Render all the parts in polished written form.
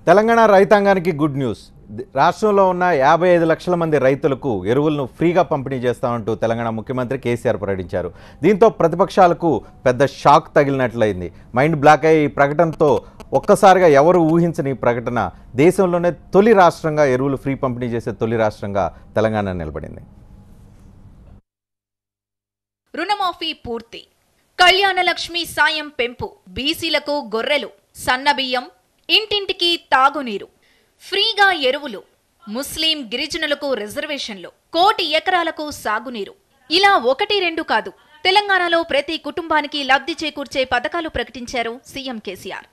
తెలంగాణ రైతాంగానికి good news. రాష్ట్రంలో ఉన్న 55 లక్షల మంది రైతులకు ఎరువులను ఫ్రీగా పంపిణీ చేస్తామంటూ తెలంగాణ ముఖ్యమంత్రి కేసీఆర్ ప్రకటించారు. దీంతో ప్రతిపక్షాలకు పెద్ద షాక్ తగిలినట్లయింది. మైండ్ బ్లాక్ అయ్యే ఈ ప్రకటనతో ఒక్కసారిగా ఎవరు ఊహించని ప్రకటన దేశంలోనే తొలి రాష్ట్రంగా ఎరువులు ఫ్రీ పంపిణీ చేసే తొలి రాష్ట్రంగా తెలంగాణ నిలబడింది. రుణమాఫీ పూర్తి, కళ్యాణలక్ష్మి సాయం పెంపు, బీసీలకు గొర్రెలు, సన్నబియ్యం, ఇంటింటికి తాగునీరు, ఫ్రీగా ఎరువులు, ముస్లిం గిరిజనులకు రిజర్వేషన్లు, 1 కోటి ఎకరాలకు సాగునీరు, ఇలా 1-2 కాదు, తెలంగాణలో ప్రతి కుటుంబానికి లబ్ధి చేకూర్చే పథకాలు ప్రకటించారు సీఎం కేసీఆర్.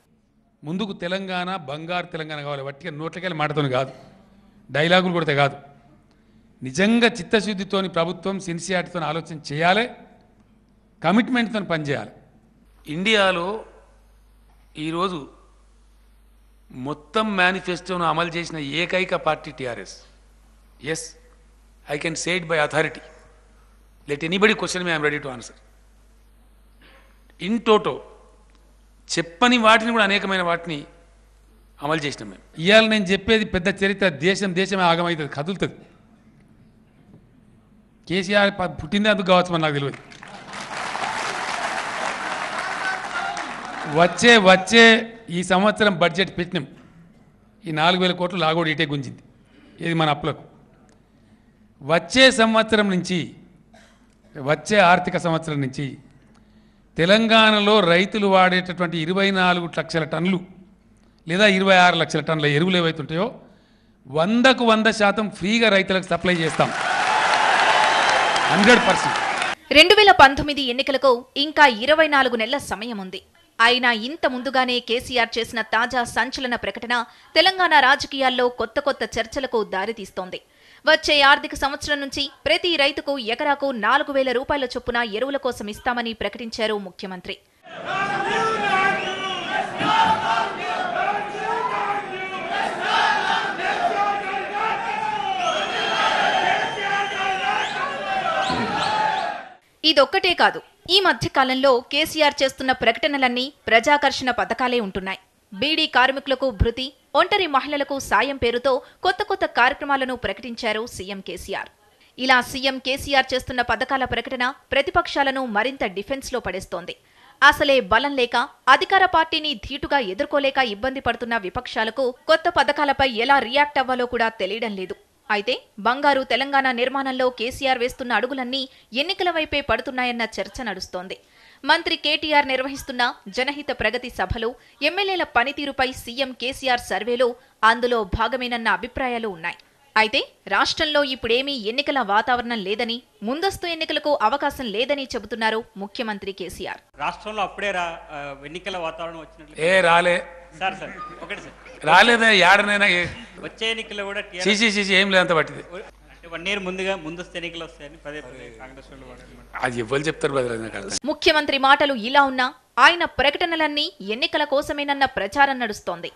ముందుకు తెలంగాణ బంగారు తెలంగాణ కావాలి. వట్టిగా నోట్లకెళ్ళి మాటతో కాదు, డైలాగులు కొడితే కాదు, నిజంగా చిత్తశుద్ధితోని ప్రభుత్వం సిన్సియారిటీతో ఆలోచన చేయాలి, కమిట్మెంట్తో పనిచేయాలి. ఇండియాలో ఈరోజు మొత్తం మేనిఫెస్టోను అమలు చేసిన ఏకైక party TRS. Yes, I can say it by authority. Let anybody question me, I'm ready to answer. In toto చెప్పని వాటిని కూడా అనేకమైన వాటిని అమలు చేసినాం మేము. ఇవాళ నేను చెప్పేది పెద్ద చరిత్ర. దేశమే ఆగమవుతుంది, కదులుతుంది. కేసీఆర్ పుట్టిందే అందుకు కావచ్చు, మరి నాకు తెలియదు. వచ్చే ఈ సంవత్సరం బడ్జెట్ పెట్టినాం. ఈ 4,000 కోట్లు లాగోడు ఇటే గుంజింది, ఇది మన అప్పులకు. వచ్చే సంవత్సరం నుంచి, వచ్చే ఆర్థిక సంవత్సరం నుంచి తెలంగాణలో రైతులు వాడేటటువంటి 24 లక్షల టన్నులు లేదా 26 లక్షల టన్నుల ఎరువులు ఏవైతుంటాయో 100కు 100% ఫ్రీగా రైతులకు సప్లై చేస్తాం. 100%. 2019 ఎన్నికలకు ఇంకా 24 నెలల సమయం ఉంది. అయినా ఇంత ముందుగానే కేసీఆర్ చేసిన తాజా సంచలన ప్రకటన తెలంగాణ రాజకీయాల్లో కొత్త చర్చలకు దారితీస్తోంది. వచ్చే ఆర్థిక సంవత్సరం నుంచి ప్రతి రైతుకు ఎకరాకు 4,000 రూపాయల చొప్పున ఎరువుల కోసం ఇస్తామని ప్రకటించారు ముఖ్యమంత్రి. ఇదొక్కటే కాదు, ఈ మధ్య కాలంలో కేసీఆర్ చేస్తున్న ప్రకటనలన్నీ ప్రజాకర్షణ పథకాలే ఉంటున్నాయి. బీడీ కార్మికులకు భృతి, ఒంటరి మహిళలకు సాయం పేరుతో కొత్త కార్యక్రమాలను ప్రకటించారు సీఎం కేసీఆర్. ఇలా సీఎం కేసీఆర్ చేస్తున్న పథకాల ప్రకటన ప్రతిపక్షాలను మరింత డిఫెన్స్లో పడేస్తోంది. అసలే బలం లేక, అధికార పార్టీని ధీటుగా ఎదుర్కోలేక ఇబ్బంది పడుతున్న విపక్షాలకు కొత్త పథకాలపై ఎలా రియాక్ట్ అవ్వాలో కూడా తెలియడం లేదు. అయితే బంగారు తెలంగాణ నిర్మాణంలో కేసీఆర్ వేస్తున్న అడుగులన్నీ ఎన్నికల వైపే పడుతున్నాయన్న చర్చ నడుస్తోంది. మంత్రి కేటీఆర్ నిర్వహిస్తున్న జనహిత ప్రగతి సభలు, ఎమ్మెల్యేల పనితీరుపై సీఎం కేసీఆర్ సర్వేలో అందులో భాగమేనన్న అభిప్రాయాలు ఉన్నాయి. అయితే రాష్ట్రంలో ఇప్పుడేమీ ఎన్నికల వాతావరణం లేదని, ముందస్తు ఎన్నికలకు అవకాశం లేదని చెబుతున్నారు ముఖ్యమంత్రి కేసీఆర్. రాష్ట్రంలో అప్పుడే ఎన్నికల వాతావరణం వచ్చినట్లు రాలే సార్ ఒకటి సార్ రాలేదా? ఏడనైనా వచ్చే ఎన్నికల్లో కూడా ఏం లేదంత పట్టింది. 1 year ముందుగా ముందస్తు ఎన్నికలు వస్తాయని పదే కాంగ్రెస్ వాళ్ళు అది ఎవరు చెప్తారు బదులు. ముఖ్యమంత్రి మాటలు ఇలా ఉన్నా ఆయన ప్రకటనలన్నీ ఎన్నికల కోసమేనన్న ప్రచారం నడుస్తోంది.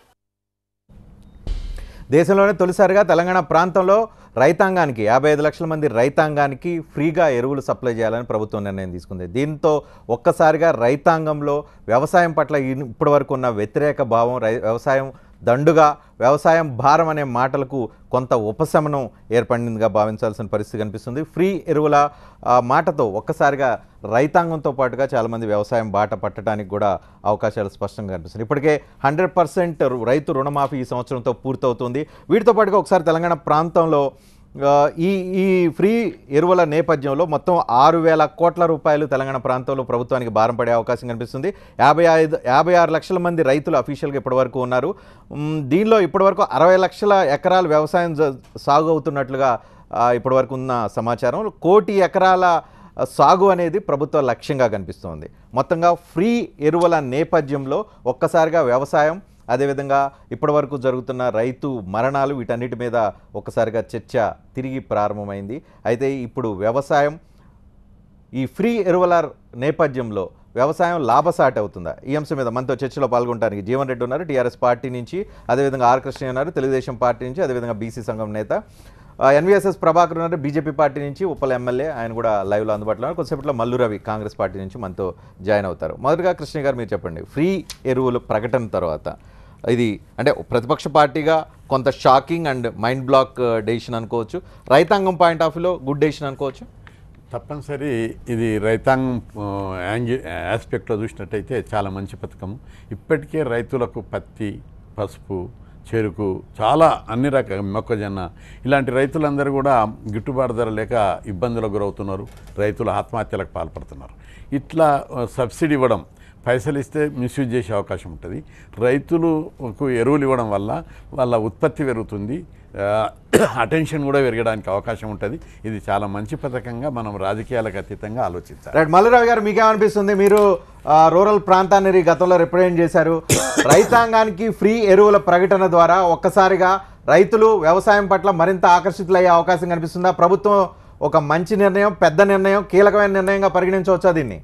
దేశంలోనే తొలిసారిగా తెలంగాణ ప్రాంతంలో రైతాంగానికి 55 లక్షల మంది రైతాంగానికి ఫ్రీగా ఎరువులు సప్లై చేయాలని ప్రభుత్వం నిర్ణయం తీసుకుంది. దీంతో ఒక్కసారిగా రైతాంగంలో వ్యవసాయం పట్ల ఇప్పటి వరకు ఉన్న వ్యతిరేక భావం, వ్యవసాయం దండుగా, వ్యవసాయం భారం అనే మాటలకు కొంత ఉపశమనం ఏర్పడిందిగా భావించాల్సిన పరిస్థితి కనిపిస్తుంది. ఫ్రీ ఎరువుల మాటతో ఒక్కసారిగా రైతాంగంతో పాటుగా చాలామంది వ్యవసాయం బాట పట్టడానికి కూడా అవకాశాలు స్పష్టంగా కనిపిస్తుంది. ఇప్పటికే 100% రైతు రుణమాఫీ ఈ సంవత్సరంతో పూర్తవుతుంది. వీటితో పాటుగా ఒకసారి తెలంగాణ ప్రాంతంలో ఈ ఫ్రీ ఎరువుల నేపథ్యంలో మొత్తం 6,000 కోట్ల రూపాయలు తెలంగాణ ప్రాంతంలో ప్రభుత్వానికి భారం పడే అవకాశం కనిపిస్తుంది. 56 లక్షల మంది రైతులు అఫీషియల్గా ఇప్పటివరకు ఉన్నారు. దీనిలో ఇప్పటివరకు 60 లక్షల ఎకరాలు వ్యవసాయం సాగు అవుతున్నట్లుగా ఇప్పటివరకు ఉన్న సమాచారం. 1 కోటి ఎకరాల సాగు అనేది ప్రభుత్వ లక్ష్యంగా కనిపిస్తోంది. మొత్తంగా ఫ్రీ ఎరువుల నేపథ్యంలో ఒక్కసారిగా వ్యవసాయం, అదేవిధంగా ఇప్పటివరకు జరుగుతున్న రైతు మరణాలు, వీటన్నిటి మీద ఒక్కసారిగా చర్చ తిరిగి ప్రారంభమైంది. అయితే ఇప్పుడు వ్యవసాయం ఈ ఫ్రీ ఎరువుల నేపథ్యంలో వ్యవసాయం లాభసాటి అవుతుందా? ఈ అంశం మీద మనతో చర్చలో పాల్గొనడానికి జీవన్ రెడ్డి ఉన్నారు, టీఆర్ఎస్ పార్టీ నుంచి, అదేవిధంగా ఆర్ కృష్ణ ఉన్నారు, తెలుగుదేశం పార్టీ నుంచి, అదేవిధంగా బీసీ సంఘం నేత ఎన్వీఎస్ఎస్ ప్రభాకర్ ఉన్నారు, బీజేపీ పార్టీ నుంచి, ఉప్పల ఎమ్మెల్యే, ఆయన కూడా లైవ్లో అందుబాటులో ఉన్నారు. కొద్దిసేపట్లో మల్లు రవి కాంగ్రెస్ పార్టీ నుంచి మనతో జాయిన్ అవుతారు. మొదటగా కృష్ణ గారు మీరు చెప్పండి, ఫ్రీ ఎరువులు ప్రకటన తర్వాత ఇది అంటే ప్రతిపక్ష పార్టీగా కొంత shocking and mind block decision అనుకోవచ్చు, రైతాంగం పాయింట్ ఆఫ్ వ్యూలో గుడ్ డెసిషన్ అనుకోవచ్చు. తప్పనిసరి ఇది రైతాంగం ఆస్పెక్ట్లో చూసినట్టయితే చాలా మంచి పథకం. ఇప్పటికే రైతులకు పత్తి, పసుపు, చెరుకు, చాలా అన్ని రకాల మొక్కజొన్న ఇలాంటి రైతులందరూ కూడా గిట్టుబాటు ధర లేక ఇబ్బందులకు గురవుతున్నారు, రైతులు ఆత్మహత్యలకు పాల్పడుతున్నారు. ఇట్లా సబ్సిడీ ఇవ్వడం, పైసలు ఇస్తే మిస్యూజ్ చేసే అవకాశం ఉంటుంది. రైతులకు ఎరువులు ఇవ్వడం వల్ల వాళ్ళ ఉత్పత్తి పెరుగుతుంది, అటెన్షన్ కూడా పెరగడానికి అవకాశం ఉంటుంది. ఇది చాలా మంచి పథకంగా మనం రాజకీయాలకు అతీతంగా ఆలోచించాలి. రైట్, మల్లురావు గారు మీకేమనిపిస్తుంది? మీరు రూరల్ ప్రాంతాన్ని గతంలో రిప్రజెంట్ చేశారు. రైతాంగానికి ఫ్రీ ఎరువుల ప్రకటన ద్వారా ఒక్కసారిగా రైతులు వ్యవసాయం పట్ల మరింత ఆకర్షితులయ్యే అవకాశం కనిపిస్తుందా? ప్రభుత్వం ఒక మంచి నిర్ణయం, పెద్ద నిర్ణయం, కీలకమైన నిర్ణయంగా పరిగణించవచ్చా దీన్ని?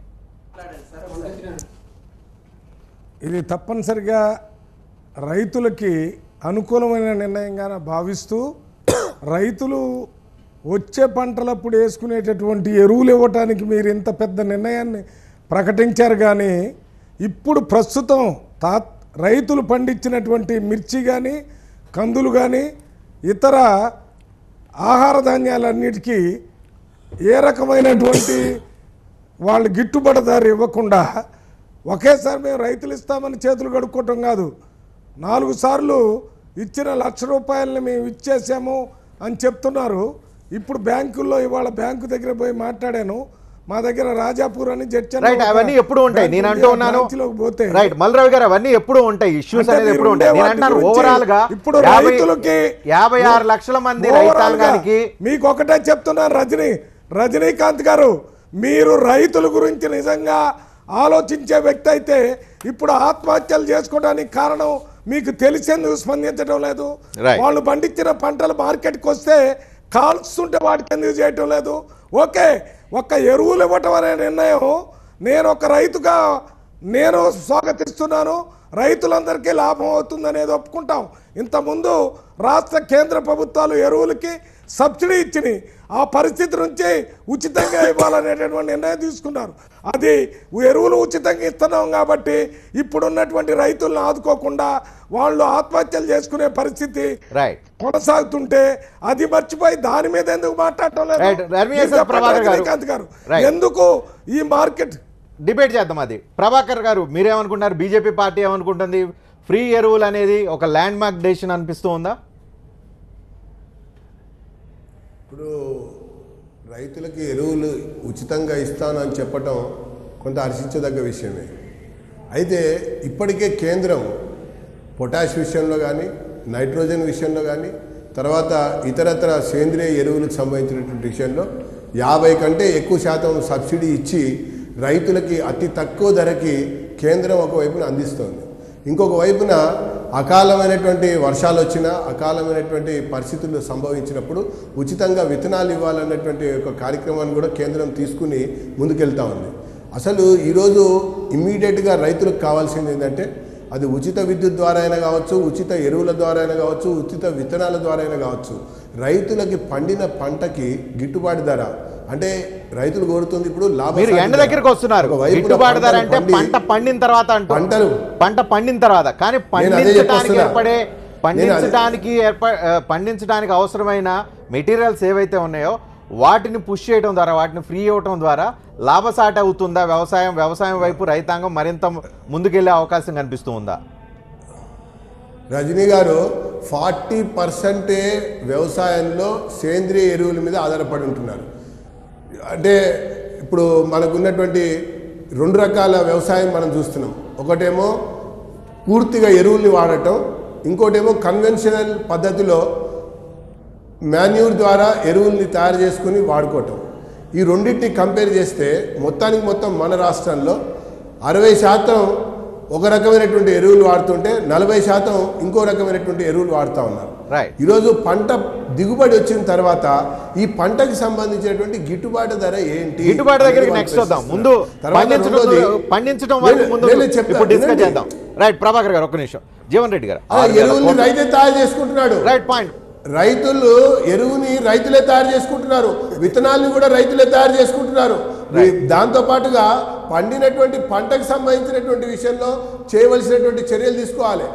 ఇది తప్పనిసరిగా రైతులకి అనుకూలమైన నిర్ణయంగా భావిస్తూ, రైతులు వచ్చే పంటలప్పుడు వేసుకునేటటువంటి ఎరువులు ఇవ్వటానికి మీరు ఇంత పెద్ద నిర్ణయాన్ని ప్రకటించారు. కానీ ఇప్పుడు ప్రస్తుతం రైతులు పండించినటువంటి మిర్చి కానీ, కందులు కానీ, ఇతర ఆహార ధాన్యాలన్నిటికీ ఏ రకమైనటువంటి వాళ్ళు గిట్టుబాటు ధర ఇవ్వకుండా ఒకేసారి మేము రైతులు ఇస్తామని చేతులు కడుక్కోవటం కాదు, 4 సార్లు ఇచ్చిన ₹1,00,000 మేము ఇచ్చేసాము అని చెప్తున్నారు. ఇప్పుడు బ్యాంకుల్లో ఇవాళ బ్యాంకు దగ్గర పోయి మాట్లాడాను, మా దగ్గర రాజాపూర్ అని రైట్, అవన్నీ ఎప్పుడు ఉంటాయి. నేను అంటూ ఉన్నాను రైట్ మల్లురావు గారు, అవన్నీ ఎప్పుడు ఉంటాయి, ఇష్యూస్ అనేది ఎప్పుడు ఉంటాయి. నేను అంటాను ఓవరాల్ గా ఇప్పుడు రైతులకి 56 లక్షల మంది రైతాంగానికి మీకు ఒకటే చెప్తున్నాను, రజనీకాంత్ గారు, మీరు రైతుల గురించి నిజంగా ఆలోచించే వ్యక్తి అయితే ఇప్పుడు ఆత్మహత్యలు చేసుకోవడానికి కారణం మీకు తెలిసేందుకు స్పందించడం లేదు. వాళ్ళు పండించిన పంటలు మార్కెట్కి వస్తే కాల్స్తుంటే వాటికి ఎందుకు చేయటం లేదు? ఓకే, ఒక్క ఎరువులు ఇవ్వటం అనే నిర్ణయం నేను ఒక రైతుగా నేను స్వాగతిస్తున్నాను. రైతులందరికీ లాభం అవుతుందనేది ఒప్పుకుంటాం. ఇంతకుముందు రాష్ట్ర కేంద్ర ప్రభుత్వాలు ఎరువులకి సబ్సిడీ ఇచ్చినాయి, ఆ పరిస్థితి నుంచి ఉచితంగా ఇవ్వాలనేటటువంటి నిర్ణయం తీసుకున్నారు. అది ఎరువులు ఉచితంగా ఇస్తున్నాం కాబట్టి ఇప్పుడున్నటువంటి రైతులను ఆదుకోకుండా వాళ్ళు ఆత్మహత్యలు చేసుకునే పరిస్థితి కొనసాగుతుంటే అది మర్చిపోయి దాని మీద ఎందుకు మాట్లాడటం లేదు? గారు ఎందుకు ఈ మార్కెట్ డిబేట్ చేద్దాం. అది ప్రభాకర్ గారు మీరేమనుకుంటున్నారు? బీజేపీ పార్టీ ఏమనుకుంటుంది? ఫ్రీ ఎరువులు అనేది ఒక ల్యాండ్ మార్క్ డెసిషన్ అనిపిస్తూ ఉందా? ఇప్పుడు రైతులకి ఎరువులు ఉచితంగా ఇస్తానని చెప్పటం కొంత హర్షించదగ్గ విషయమే. అయితే ఇప్పటికే కేంద్రం పొటాష్ విషయంలో కానీ, నైట్రోజన్ విషయంలో కానీ, తర్వాత ఇతరత్ర సేంద్రియ ఎరువులకు సంబంధించినటువంటి విషయంలో 50 కంటే ఎక్కువ శాతం సబ్సిడీ ఇచ్చి రైతులకి అతి తక్కువ ధరకి కేంద్రం ఒకవైపున అందిస్తోంది. ఇంకొక వైపున అకాలమైనటువంటి వర్షాలు వచ్చినా, అకాలమైనటువంటి పరిస్థితులు సంభవించినప్పుడు ఉచితంగా విత్తనాలు ఇవ్వాలన్నటువంటి ఒక కార్యక్రమాన్ని కూడా కేంద్రం తీసుకుని ముందుకెళ్తా ఉంది. అసలు ఈరోజు ఇమ్మీడియట్గా రైతులకు కావాల్సింది ఏంటంటే అది ఉచిత విద్యుత్ ద్వారా అయినా కావచ్చు, ఉచిత ఎరువుల ద్వారా అయినా కావచ్చు, ఉచిత విత్తనాల ద్వారా అయినా కావచ్చు, రైతులకి పండిన పంటకి గిట్టుబాటు ధర. అంటే రైతులు కోరుతుంది ఇప్పుడు మీరు ఎండ దగ్గరికి వస్తున్నారు, గిట్టుబాటు ధర అంటే పంట పండిన తర్వాత పంట పండిన తర్వాత, కానీ పండించడానికి అవసరమైన మెటీరియల్స్ ఏవైతే ఉన్నాయో వాటిని పుష్ చేయడం ద్వారా, వాటిని ఫ్రీ ఇవ్వడం ద్వారా లాభసాటి అవుతుందా వ్యవసాయం వైపు రైతాంగం మరింత ముందుకెళ్లే అవకాశం కనిపిస్తూ ఉందా? రజనీ గారు 40% వ్యవసాయంలో సేంద్రియ ఎరువుల మీద ఆధారపడి ఉంటున్నారు. అంటే ఇప్పుడు మనకున్నటువంటి 2 రకాల వ్యవసాయం మనం చూస్తున్నాం. ఒకటేమో పూర్తిగా ఎరువుల్ని వాడటం, ఇంకోటేమో కన్వెన్షనల్ పద్ధతిలో మాన్యూర్ ద్వారా ఎరువుల్ని తయారు చేసుకుని వాడుకోవటం. ఈ రెండింటిని కంపేర్ చేస్తే మొత్తం మన రాష్ట్రంలో 60% ఒక రకమైనటువంటి ఎరువులు వాడుతుంటే 40% ఇంకో రకమైనటువంటి ఎరువులు వాడుతూ ఉన్నారు. ఈరోజు పంట దిగుబడి వచ్చిన తర్వాత ఈ పంటకి సంబంధించినటువంటి గిట్టుబాటు ధర ఏంటి? గిట్టుబాటు దగ్గరికి నెక్స్ట్ వద్దాం. ముందు పండించడం డిస్కస్ చేద్దాం. రైట్ ప్రభాకర్ గారు, ఒక్క నిమిషం. జీవన్ రెడ్డి గారు, ఎరువుల్ని రైతే తయారు చేసుకుంటున్నాడు. Right point. రైతులు ఎరువుని రైతులే తయారు చేసుకుంటున్నారు, విత్తనాలను కూడా రైతులే తయారు చేసుకుంటున్నారు. దాంతో పాటుగా పండినటువంటి పంటకు సంబంధించినటువంటి విషయంలో చేయవలసినటువంటి చర్యలు తీసుకోవాలి.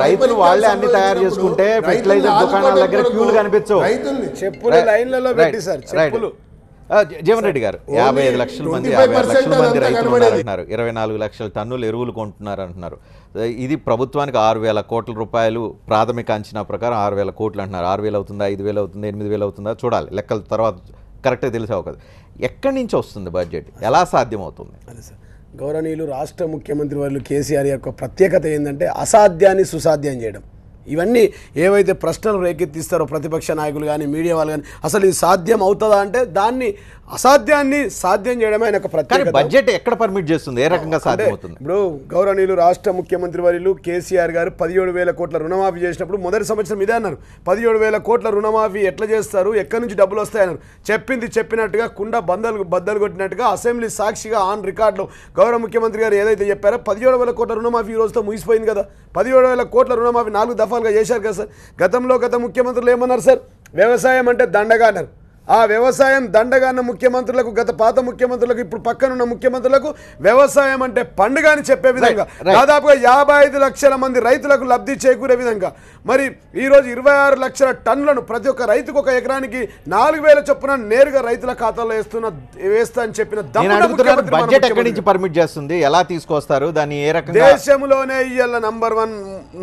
రైతులు వాళ్ళే అన్ని తయారు చేసుకుంటే ఫెర్టిలైజర్ దుకాణాల దగ్గర క్యూలు కనిపించవు. చెప్పులు లైన్లలో పెట్టి సార్ చెప్పులు. జీవన్ రెడ్డి గారు 55 లక్షల మంది 56 లక్షల మంది రైతులు ఉన్నారంటున్నారు. 24 లక్షల టన్నులు ఎరువులు కొంటున్నారు అంటున్నారు. ఇది ప్రభుత్వానికి 6,000 కోట్ల రూపాయలు ప్రాథమిక అంచనా ప్రకారం 6,000 కోట్లు అంటున్నారు. 6,000 అవుతుందా, 5,000 అవుతుందా, 8,000 అవుతుందా చూడాలి. లెక్కల తర్వాత కరెక్ట్గా తెలిసే అవకాశం. ఎక్కడి నుంచి వస్తుంది బడ్జెట్, ఎలా సాధ్యమవుతుంది? అదే సార్, గౌరవనీయులు రాష్ట్ర ముఖ్యమంత్రి వర్యులు కేసీఆర్ యొక్క ప్రత్యేకత ఏంటంటే అసాధ్యాన్ని సుసాధ్యం చేయడం. ఇవన్నీ ఏవైతే ప్రశ్నలు రేకెత్తిస్తారో ప్రతిపక్ష నాయకులు కానీ మీడియా వాళ్ళు కానీ, అసలు ఇది సాధ్యం అవుతుందా అంటే దాన్ని అసాధ్యాన్ని సాధ్యం చేయడమే ఆయన ప్రత్యేకత. బడ్జెట్ ఎక్కడ పర్మిట్ చేస్తుంది, ఏ రకంగా సాధ్యమవుతుంది? ఇప్పుడు గౌరవనీయులు రాష్ట్ర ముఖ్యమంత్రి వర్యులు కేసీఆర్ గారు 17,000 కోట్ల రుణమాఫీ చేసినప్పుడు మొదటి సంవత్సరం ఇదే అన్నారు. 17,000 కోట్ల రుణమాఫీ ఎట్లా చేస్తారు, ఎక్కడి నుంచి డబ్బులు వస్తాయన్నారు. చెప్పింది చెప్పినట్టుగా కుండ బద్దలు కొట్టినట్టుగా అసెంబ్లీ సాక్షిగా ఆన్ రికార్డులో గౌరవ ముఖ్యమంత్రి గారు ఏదైతే చెప్పారో 17,000 కోట్ల రుణమాఫీ ఈ రోజుతో ముగిసిపోయింది కదా. 17,000 కోట్ల రుణమాఫీ 4 దఫాలుగా చేశారు కదా సార్. గత ముఖ్యమంత్రులు ఏమన్నారు సార్, వ్యవసాయం అంటే దండగా అన్నారు. ఆ వ్యవసాయం దండగా అన్న ముఖ్యమంత్రులకు, గత పాత ముఖ్యమంత్రులకు, ఇప్పుడు పక్కనున్న ముఖ్యమంత్రులకు వ్యవసాయం అంటే పండుగ అని చెప్పే విధంగా దాదాపుగా 55 లక్షల మంది రైతులకు లబ్ధి చేకూరే విధంగా మరి ఈరోజు 26 లక్షల టన్నులను ప్రతి ఒక్క రైతుకు ఒక ఎకరానికి 4,000 చొప్పున నేరుగా రైతుల ఖాతాలో వేస్తా అని చెప్పిన బడ్జెట్ ఎక్కడి నుంచి పర్మిట్ చేస్తుంది, ఎలా తీసుకొస్తారు దాన్ని, ఏ రకంగా? దేశంలోనే ఇవాళ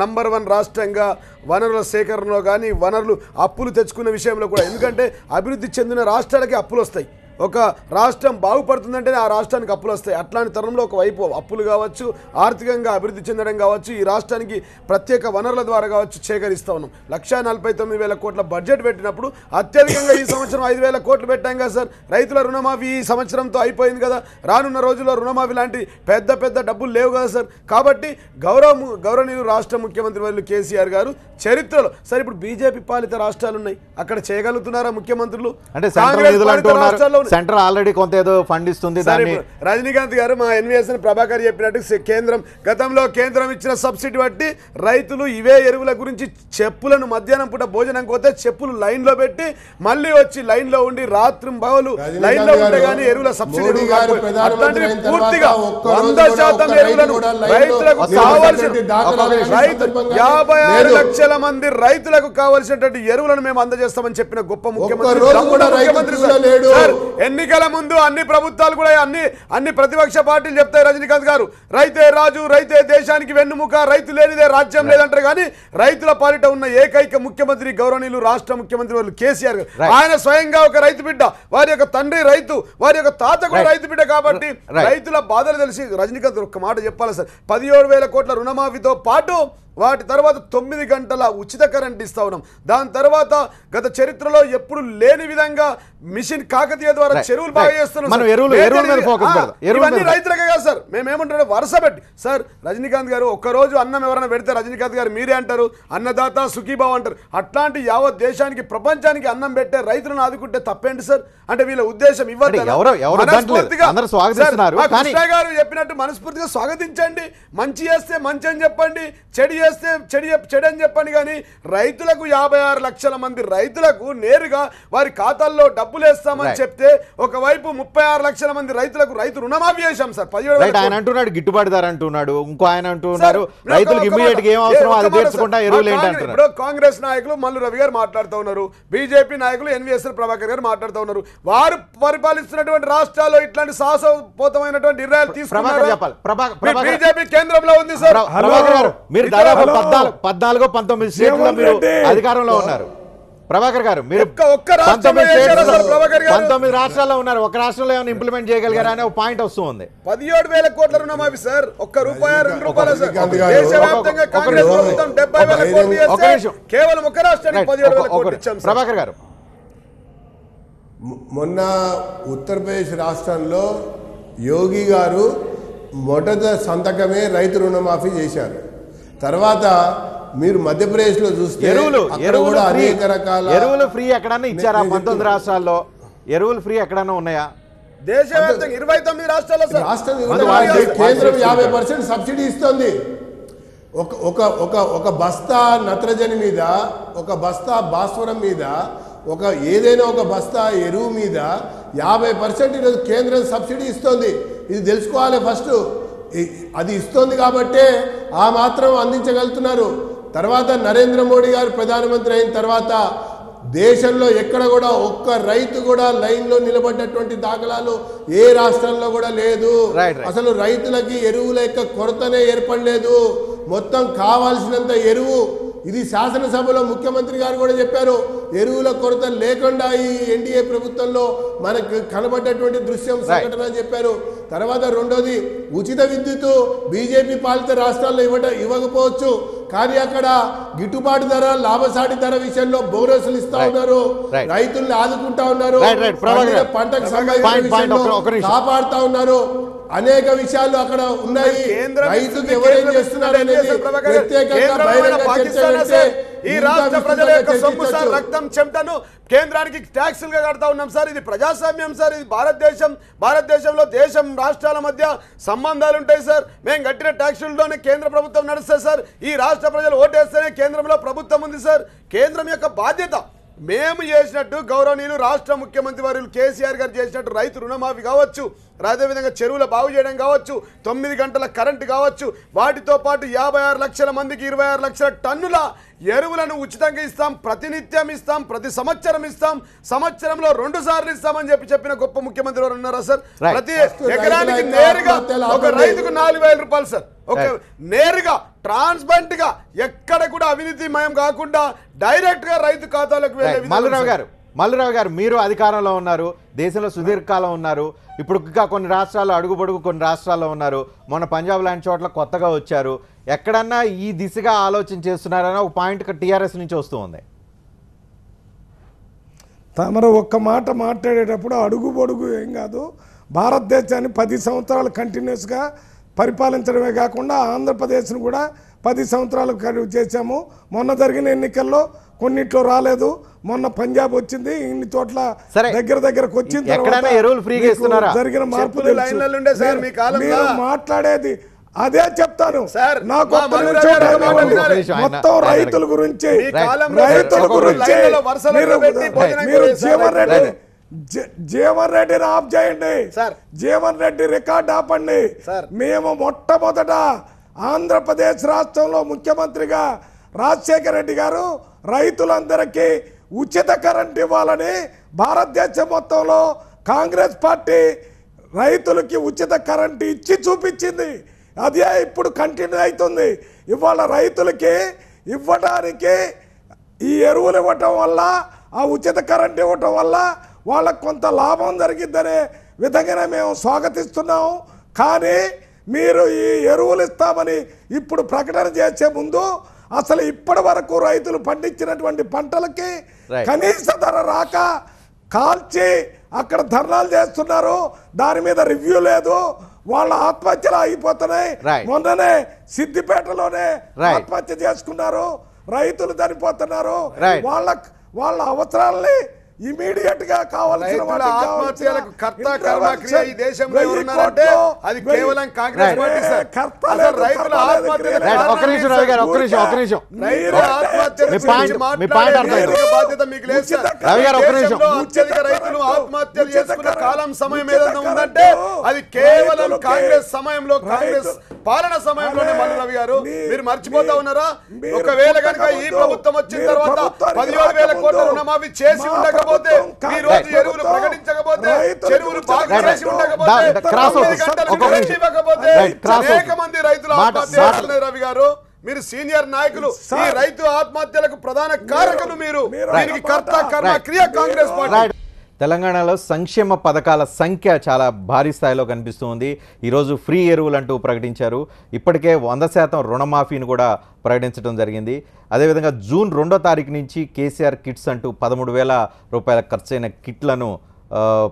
నంబర్ వన్ రాష్ట్రంగా వనరుల సేకరణలో కానీ వనరులు అప్పులు తెచ్చుకునే విషయంలో కూడా. ఎందుకంటే అభివృద్ధి చెందిన రాష్ట్రాలకి అప్పులు వస్తాయి. ఒక రాష్ట్రం బాగుపడుతుందంటే ఆ రాష్ట్రానికి అప్పులు వస్తాయి. అట్లాంటి తరంలో ఒకవైపు అప్పులు కావచ్చు, ఆర్థికంగా అభివృద్ధి చెందడం కావచ్చు, ఈ రాష్ట్రానికి ప్రత్యేక వనరుల ద్వారా కావచ్చు సేకరిస్తూ ఉన్నాం. 1,49,000 కోట్ల బడ్జెట్ పెట్టినప్పుడు అత్యధికంగా ఈ సంవత్సరం 5,000 కోట్లు పెట్టాం కదా సార్. రైతుల రుణమాఫీ ఈ సంవత్సరంతో అయిపోయింది కదా. రానున్న రోజుల్లో రుణమాఫీ లాంటి పెద్ద డబ్బులు లేవు కదా సార్. కాబట్టి గౌరవనీయులు రాష్ట్ర ముఖ్యమంత్రి వర్యులు కేసీఆర్ గారు చరిత్రలో సార్, ఇప్పుడు బీజేపీ పాలిత రాష్ట్రాలు ఉన్నాయి, అక్కడ చేయగలుగుతున్నారా ముఖ్యమంత్రులు? అంటే సెంట్రల్ ఆల్రెడీ కొంత ఏదో ఫండ్ ఇస్తుంది. రజనీకాంత్ గారు మా ఎన్వీఎస్ ప్రభాకర్ చెప్పినట్టు గతంలో కేంద్రం ఇచ్చిన సబ్సిడీ బట్టి రైతులు ఇవే ఎరువుల గురించి చెప్పులను మధ్యాహ్నం పూట భోజనం పోతే చెప్పులు లైన్ లో పెట్టి మళ్ళీ వచ్చి లైన్ లో ఉండి రాత్రి బహులు లైన్ లో ఉంటే గానీ ఎరువుల సబ్సిడీ పూర్తిగా 100% ఎరువులను రైతులకు కావాల్సిన 56 లక్షల మంది రైతులకు కావాల్సినటువంటి ఎరువులను మేము అందజేస్తామని చెప్పిన గొప్ప ముఖ్యమంత్రి. ఎన్నికల ముందు అన్ని ప్రభుత్వాలు కూడా అన్ని ప్రతిపక్ష పార్టీలు చెప్తాయి, రజనీకాంత్ గారు రైతే రాజు, రైతే దేశానికి వెన్నుముక, రైతు లేనిదే రాజ్యం లేదంటారు. కానీ రైతుల పాలిట ఉన్న ఏకైక ముఖ్యమంత్రి గౌరవనీయులు రాష్ట్ర ముఖ్యమంత్రి వాళ్ళు కేసీఆర్ గారు. ఆయన స్వయంగా ఒక రైతు బిడ్డ, వారి యొక్క తండ్రి రైతు, వారి యొక్క తాత కూడా రైతు బిడ్డ. కాబట్టి రైతుల బాధలు తెలిసి రజనీకాంత్ ఒక్క మాట చెప్పాలి సార్, 17,000 కోట్ల రుణమాఫీతో పాటు వాటి తర్వాత 9 గంటల ఉచిత కరెంట్ ఇస్తా ఉన్నాం. దాని తర్వాత గత చరిత్రలో ఎప్పుడు లేని విధంగా మిషన్ కాకతీయ ద్వారా చెరువులు బాగా చేస్తున్నాం. రైతులకే కాదు సార్, మేమేమంటారు వరుస పెట్టి సార్. రజనీకాంత్ గారు ఒక్కరోజు అన్నం ఎవరైనా పెడితే రజనీకాంత్ గారు మీరే అంటారు, అన్నదాత సుఖీభావ్ అంటారు. అట్లాంటి యావత్ దేశానికి ప్రపంచానికి అన్నం పెట్టే రైతులను ఆదుకుంటే తప్పేంటి సార్? అంటే వీళ్ళ ఉద్దేశం ఇవ్వదు. కృష్ణ గారు చెప్పినట్టు మనస్ఫూర్తిగా స్వాగతించండి. మంచి చేస్తే మంచి అని చెప్పండి, చెడు చేస్తే చెడు అని చెప్పండి. కానీ రైతులకు 56 లక్షల మంది రైతులకు నేరుగా వారి ఖాతాల్లో డబ్బులు వేస్తామని చెప్తే ఒకవైపు 36 లక్షల మంది రైతులకు రైతు రుణమాఫీ చేశాం సార్. 17 ఆయన అంటున్నాడు గిట్టుబాటు ధర అంటున్నాడు, ఇంకో ఆయన అంటున్నారు రైతులకు ఇమ్మీడియట్ గా ఏం అవసరం అది తీర్చుకుంటా ఎరువులు ఏంటి అంటున్నారు. ఇప్పుడు కాంగ్రెస్ నాయకులు మల్లు రవి గారు మాట్లాడుతూ ఉన్నారు, బీజేపీ నాయకులు ఎన్వీఎస్ ప్రభాకర్ గారు మాట్లాడుతూ ఉన్నారు. వారు పరిపాలిస్తున్నటువంటి రాష్ట్రాల్లో ఇట్లాంటి సాహసోపేతమైనటువంటి నిర్ణయాలు తీసుకున్నారు. బీజేపీ కేంద్రంలో ఉంది సార్. మీరు దాదాపు 14-19 స్టేట్లలో మీరు అధికారంలో ఉన్నారు. ప్రభాకర్ గారు మీరు 19 రాష్ట్రాల్లో ఉన్నారు, ఒక రాష్ట్రంలో ఏమైనా ఇంప్లిమెంట్ చేయగలిగారా అనే ఒక పాయింట్ వస్తుంది. 17,000 కోట్ల రుణమాఫీ సార్, ఒక్క రూపాయి 2 రూపాయలు సార్. దేశవ్యాప్తంగా కాంగ్రెస్ ప్రభుత్వం 70,000 కోట్లు చేస్తే కేవలం ఒక రాష్ట్రానికి 17,000 కోట్లు ఇచ్చాం. ప్రభాకర్ గారు, మొన్న ఉత్తరప్రదేశ్ రాష్ట్రంలో యోగి గారు మొదటి సంతకమే రైతు రుణమాఫీ చేశారు. తర్వాత మీరు మధ్యప్రదేశ్లో చూస్తే ఎరువులు అనేక రకాల ఎరువులు ఫ్రీ ఎక్కడన్నా ఇచ్చారా? 19 రాష్ట్రాల్లో ఎరువులు ఫ్రీ ఎక్కడన్నా ఉన్నాయా? దేశవ్యాప్తంగా 29 రాష్ట్రాల్లో కేంద్రం 50% సబ్సిడీ ఇస్తుంది. ఒక బస్తా నత్రజని మీద, ఒక బస్తా భాస్వరం మీద ఒక ఏదైనా ఒక బస్తా ఎరువు మీద 50% ఈరోజు కేంద్రం సబ్సిడీ ఇస్తుంది. ఇది తెలుసుకోవాలి ఫస్ట్. అది ఇస్తుంది కాబట్టే ఆ మాత్రం అందించగలుగుతున్నారు. తర్వాత నరేంద్ర మోడీ గారు ప్రధానమంత్రి అయిన తర్వాత దేశంలో ఎక్కడ కూడా ఒక్క రైతు కూడా లైన్లో నిలబడ్డటువంటి దాఖలాలు ఏ రాష్ట్రంలో కూడా లేదు. అసలు రైతులకి ఎరువుల యొక్క కొరతనే ఏర్పడలేదు. మొత్తం కావాల్సినంత ఎరువు, ఇది శాసనసభలో ముఖ్యమంత్రి గారు కూడా చెప్పారు, ఎరువుల కొరత లేకుండా ఈ ఎన్డీఏ ప్రభుత్వంలో మనకు కనబడ్డటువంటి దృశ్యం సంఘటన అని చెప్పారు. తర్వాత రెండోది ఉచిత విద్యుత్ బీజేపీ పాలిత రాష్ట్రాల్లో ఇవ్వకపోవచ్చు, కానీ అక్కడ గిట్టుబాటు ధర, లాభసాటి ధర విషయంలో బోనస్లు ఇస్తా ఉన్నారు, రైతుల్ని ఆదుకుంటా ఉన్నారు, పంటకు సంబంధించిన కాపాడుతా ఉన్నారు. అనేక విషయాలు అక్కడ ఉన్నాయి. రైతుకు ఎవరేం చేస్తున్నారు అనేది ప్రత్యేకంగా బహిరంగ చర్చ పెడితే ఈ రాష్ట్ర ప్రజల యొక్క సొమ్ము సార్, రక్తం చెమటను కేంద్రానికి ట్యాక్సులుగా కడతా ఉన్నాం సార్. ఇది ప్రజాస్వామ్యం సార్. ఇది భారతదేశంలో దేశం రాష్ట్రాల మధ్య సంబంధాలు ఉంటాయి సార్. మేము కట్టిన ట్యాక్సులతోనే కేంద్ర ప్రభుత్వం నడుస్తుంది సార్. ఈ రాష్ట్ర ప్రజలు ఓటేస్తేనే కేంద్రంలో ప్రభుత్వం ఉంది సార్. కేంద్రం యొక్క బాధ్యత మేము చేసినట్టు గౌరవనీయులు రాష్ట్ర ముఖ్యమంత్రి వర్యులు కేసీఆర్ గారు చేసినట్టు రైతు రుణమాఫీ కావచ్చు, అదేవిధంగా చెరువుల బాగు చేయడం కావచ్చు, 9 గంటల కరెంటు కావచ్చు, వాటితో పాటు 56 లక్షల మందికి 26 లక్షల టన్నుల ఎరువులను ఉచితంగా ఇస్తాం, ప్రతినిత్యం ఇస్తాం, ప్రతి సంవత్సరం ఇస్తాం, సంవత్సరంలో 2 సార్లు ఇస్తామని చెప్పిన గొప్ప ముఖ్యమంత్రి ఎవరు ఉన్నారా సార్? ప్రతి ఎకరానికి నేరుగా ఒక రైతుకు 4,000 రూపాయలు సార్. ఒక నేరుగా ట్రాన్స్పరెంట్ గా ఎక్కడ కూడా అవినీతిమయం కాకుండా డైరెక్ట్ గా రైతు ఖాతాలకు వెళ్ళే. మల్లురావు గారు, మీరు అధికారంలో ఉన్నారు, దేశంలో సుదీర్ఘకాలం ఉన్నారు, ఇప్పుడు ఇంకా కొన్ని రాష్ట్రాల్లో అడుగుబడుగు కొన్ని రాష్ట్రాల్లో ఉన్నారు, మొన్న పంజాబ్ లాంటి చోట్ల కొత్తగా వచ్చారు, ఎక్కడన్నా ఈ దిశగా ఆలోచన చేస్తున్నారన్న ఒక పాయింట్ టీఆర్ఎస్ నుంచి వస్తూ ఉంది. తమరు ఒక్క మాట మాట్లాడేటప్పుడు అడుగుబడుగు ఏం కాదు, భారతదేశాన్ని 10 సంవత్సరాలు కంటిన్యూస్గా పరిపాలించడమే కాకుండా ఆంధ్రప్రదేశ్ను కూడా 10 సంవత్సరాలు చేశాము. మొన్న జరిగిన ఎన్నికల్లో కొన్నిట్లో రాలేదు, మొన్న పంజాబ్ వచ్చింది, ఇన్ని చోట్ల దగ్గరకు వచ్చిన తర్వాత జరిగిన మార్పు మీరు మాట్లాడేది అదే చెప్తాను. నాకు మొత్తం రైతుల గురించి మీరు జీవన్ రెడ్డిని ఆఫ్ చేయండి, జీవన్ రెడ్డి రికార్డు ఆపండి. మేము మొట్టమొదట ఆంధ్రప్రదేశ్ రాష్ట్రంలో ముఖ్యమంత్రిగా రాజశేఖర రెడ్డి గారు రైతులందరికీ ఉచిత కరెంట్ ఇవ్వాలని భారతదేశం మొత్తంలో కాంగ్రెస్ పార్టీ రైతులకి ఉచిత కరెంట్ ఇచ్చి చూపించింది. అదే ఇప్పుడు కంటిన్యూ అవుతుంది. ఇవాళ రైతులకి ఇవ్వడానికి ఈ ఎరువులు ఇవ్వటం వల్ల, ఆ ఉచిత కరెంట్ ఇవ్వటం వల్ల వాళ్ళకు కొంత లాభం జరిగిద్దనే విధంగానే మేము స్వాగతిస్తున్నాము. కానీ మీరు ఈ ఎరువులు ఇస్తామని ఇప్పుడు ప్రకటన చేసే ముందు అసలు ఇప్పటి వరకు రైతులు పండించినటువంటి పంటలకి కనీస ధర రాక కాల్చి అక్కడ ధర్నాలు చేస్తున్నారు, దాని మీద రివ్యూ లేదు, వాళ్ళ ఆత్మహత్యలు అయిపోతున్నాయి. మొన్ననే సిద్దిపేటలోనే ఆత్మహత్య చేసుకున్నారు, రైతులు చనిపోతున్నారు. వాళ్ళ అవసరాలని ఇమీడియట్ గా కావాల్సిన ఆత్మహత్యలకు కర్త కర్మక్రియ ఈ దేశంలో ఉన్నారంటే అది కేవలం కాంగ్రెస్ పార్టీ సార్. రైతుల బాధ్యత మీకు లేదు సార్. అత్యధిక రైతులు ఆత్మహత్యలు చేసుకున్న కాలం సమయం ఏదైనా ఉందంటే అది కేవలం కాంగ్రెస్ సమయంలో, కాంగ్రెస్ పాలన సమయంలోనే. మల్లురవి గారు, మీరు మర్చిపోతా ఉన్నారా? ఒకవేళ కనుక ఈ ప్రభుత్వం వచ్చిన తర్వాత 17,000 కోట్ల రుణమాఫీ చేసి ఉండకపోతే, ఈ రోజు ఎరువులు ప్రకటించకపోతే, చెరువులు బాగా చేసి ఉండకపోతే, 9 గంటలు కరెంట్ ఇవ్వకపోతే అనేక మంది రైతులు ఆత్మహత్య చేస్తున్నారు. రవి గారు, మీరు సీనియర్ నాయకులు, ఈ రైతు ఆత్మహత్యలకు ప్రధాన కారకులు మీరు. దీనికి కర్త కర్మ క్రియ కాంగ్రెస్ పార్టీ. తెలంగాణలో సంక్షేమ పథకాల సంఖ్య చాలా భారీ స్థాయిలో కనిపిస్తుంది. ఈరోజు ఫ్రీ ఎరువులు అంటూ ప్రకటించారు. ఇప్పటికే 100% రుణమాఫీని కూడా ప్రకటించడం జరిగింది. అదేవిధంగా జూన్ 2వ తారీఖు నుంచి కేసీఆర్ కిట్స్ అంటూ 13,000 రూపాయల ఖర్చైన కిట్లను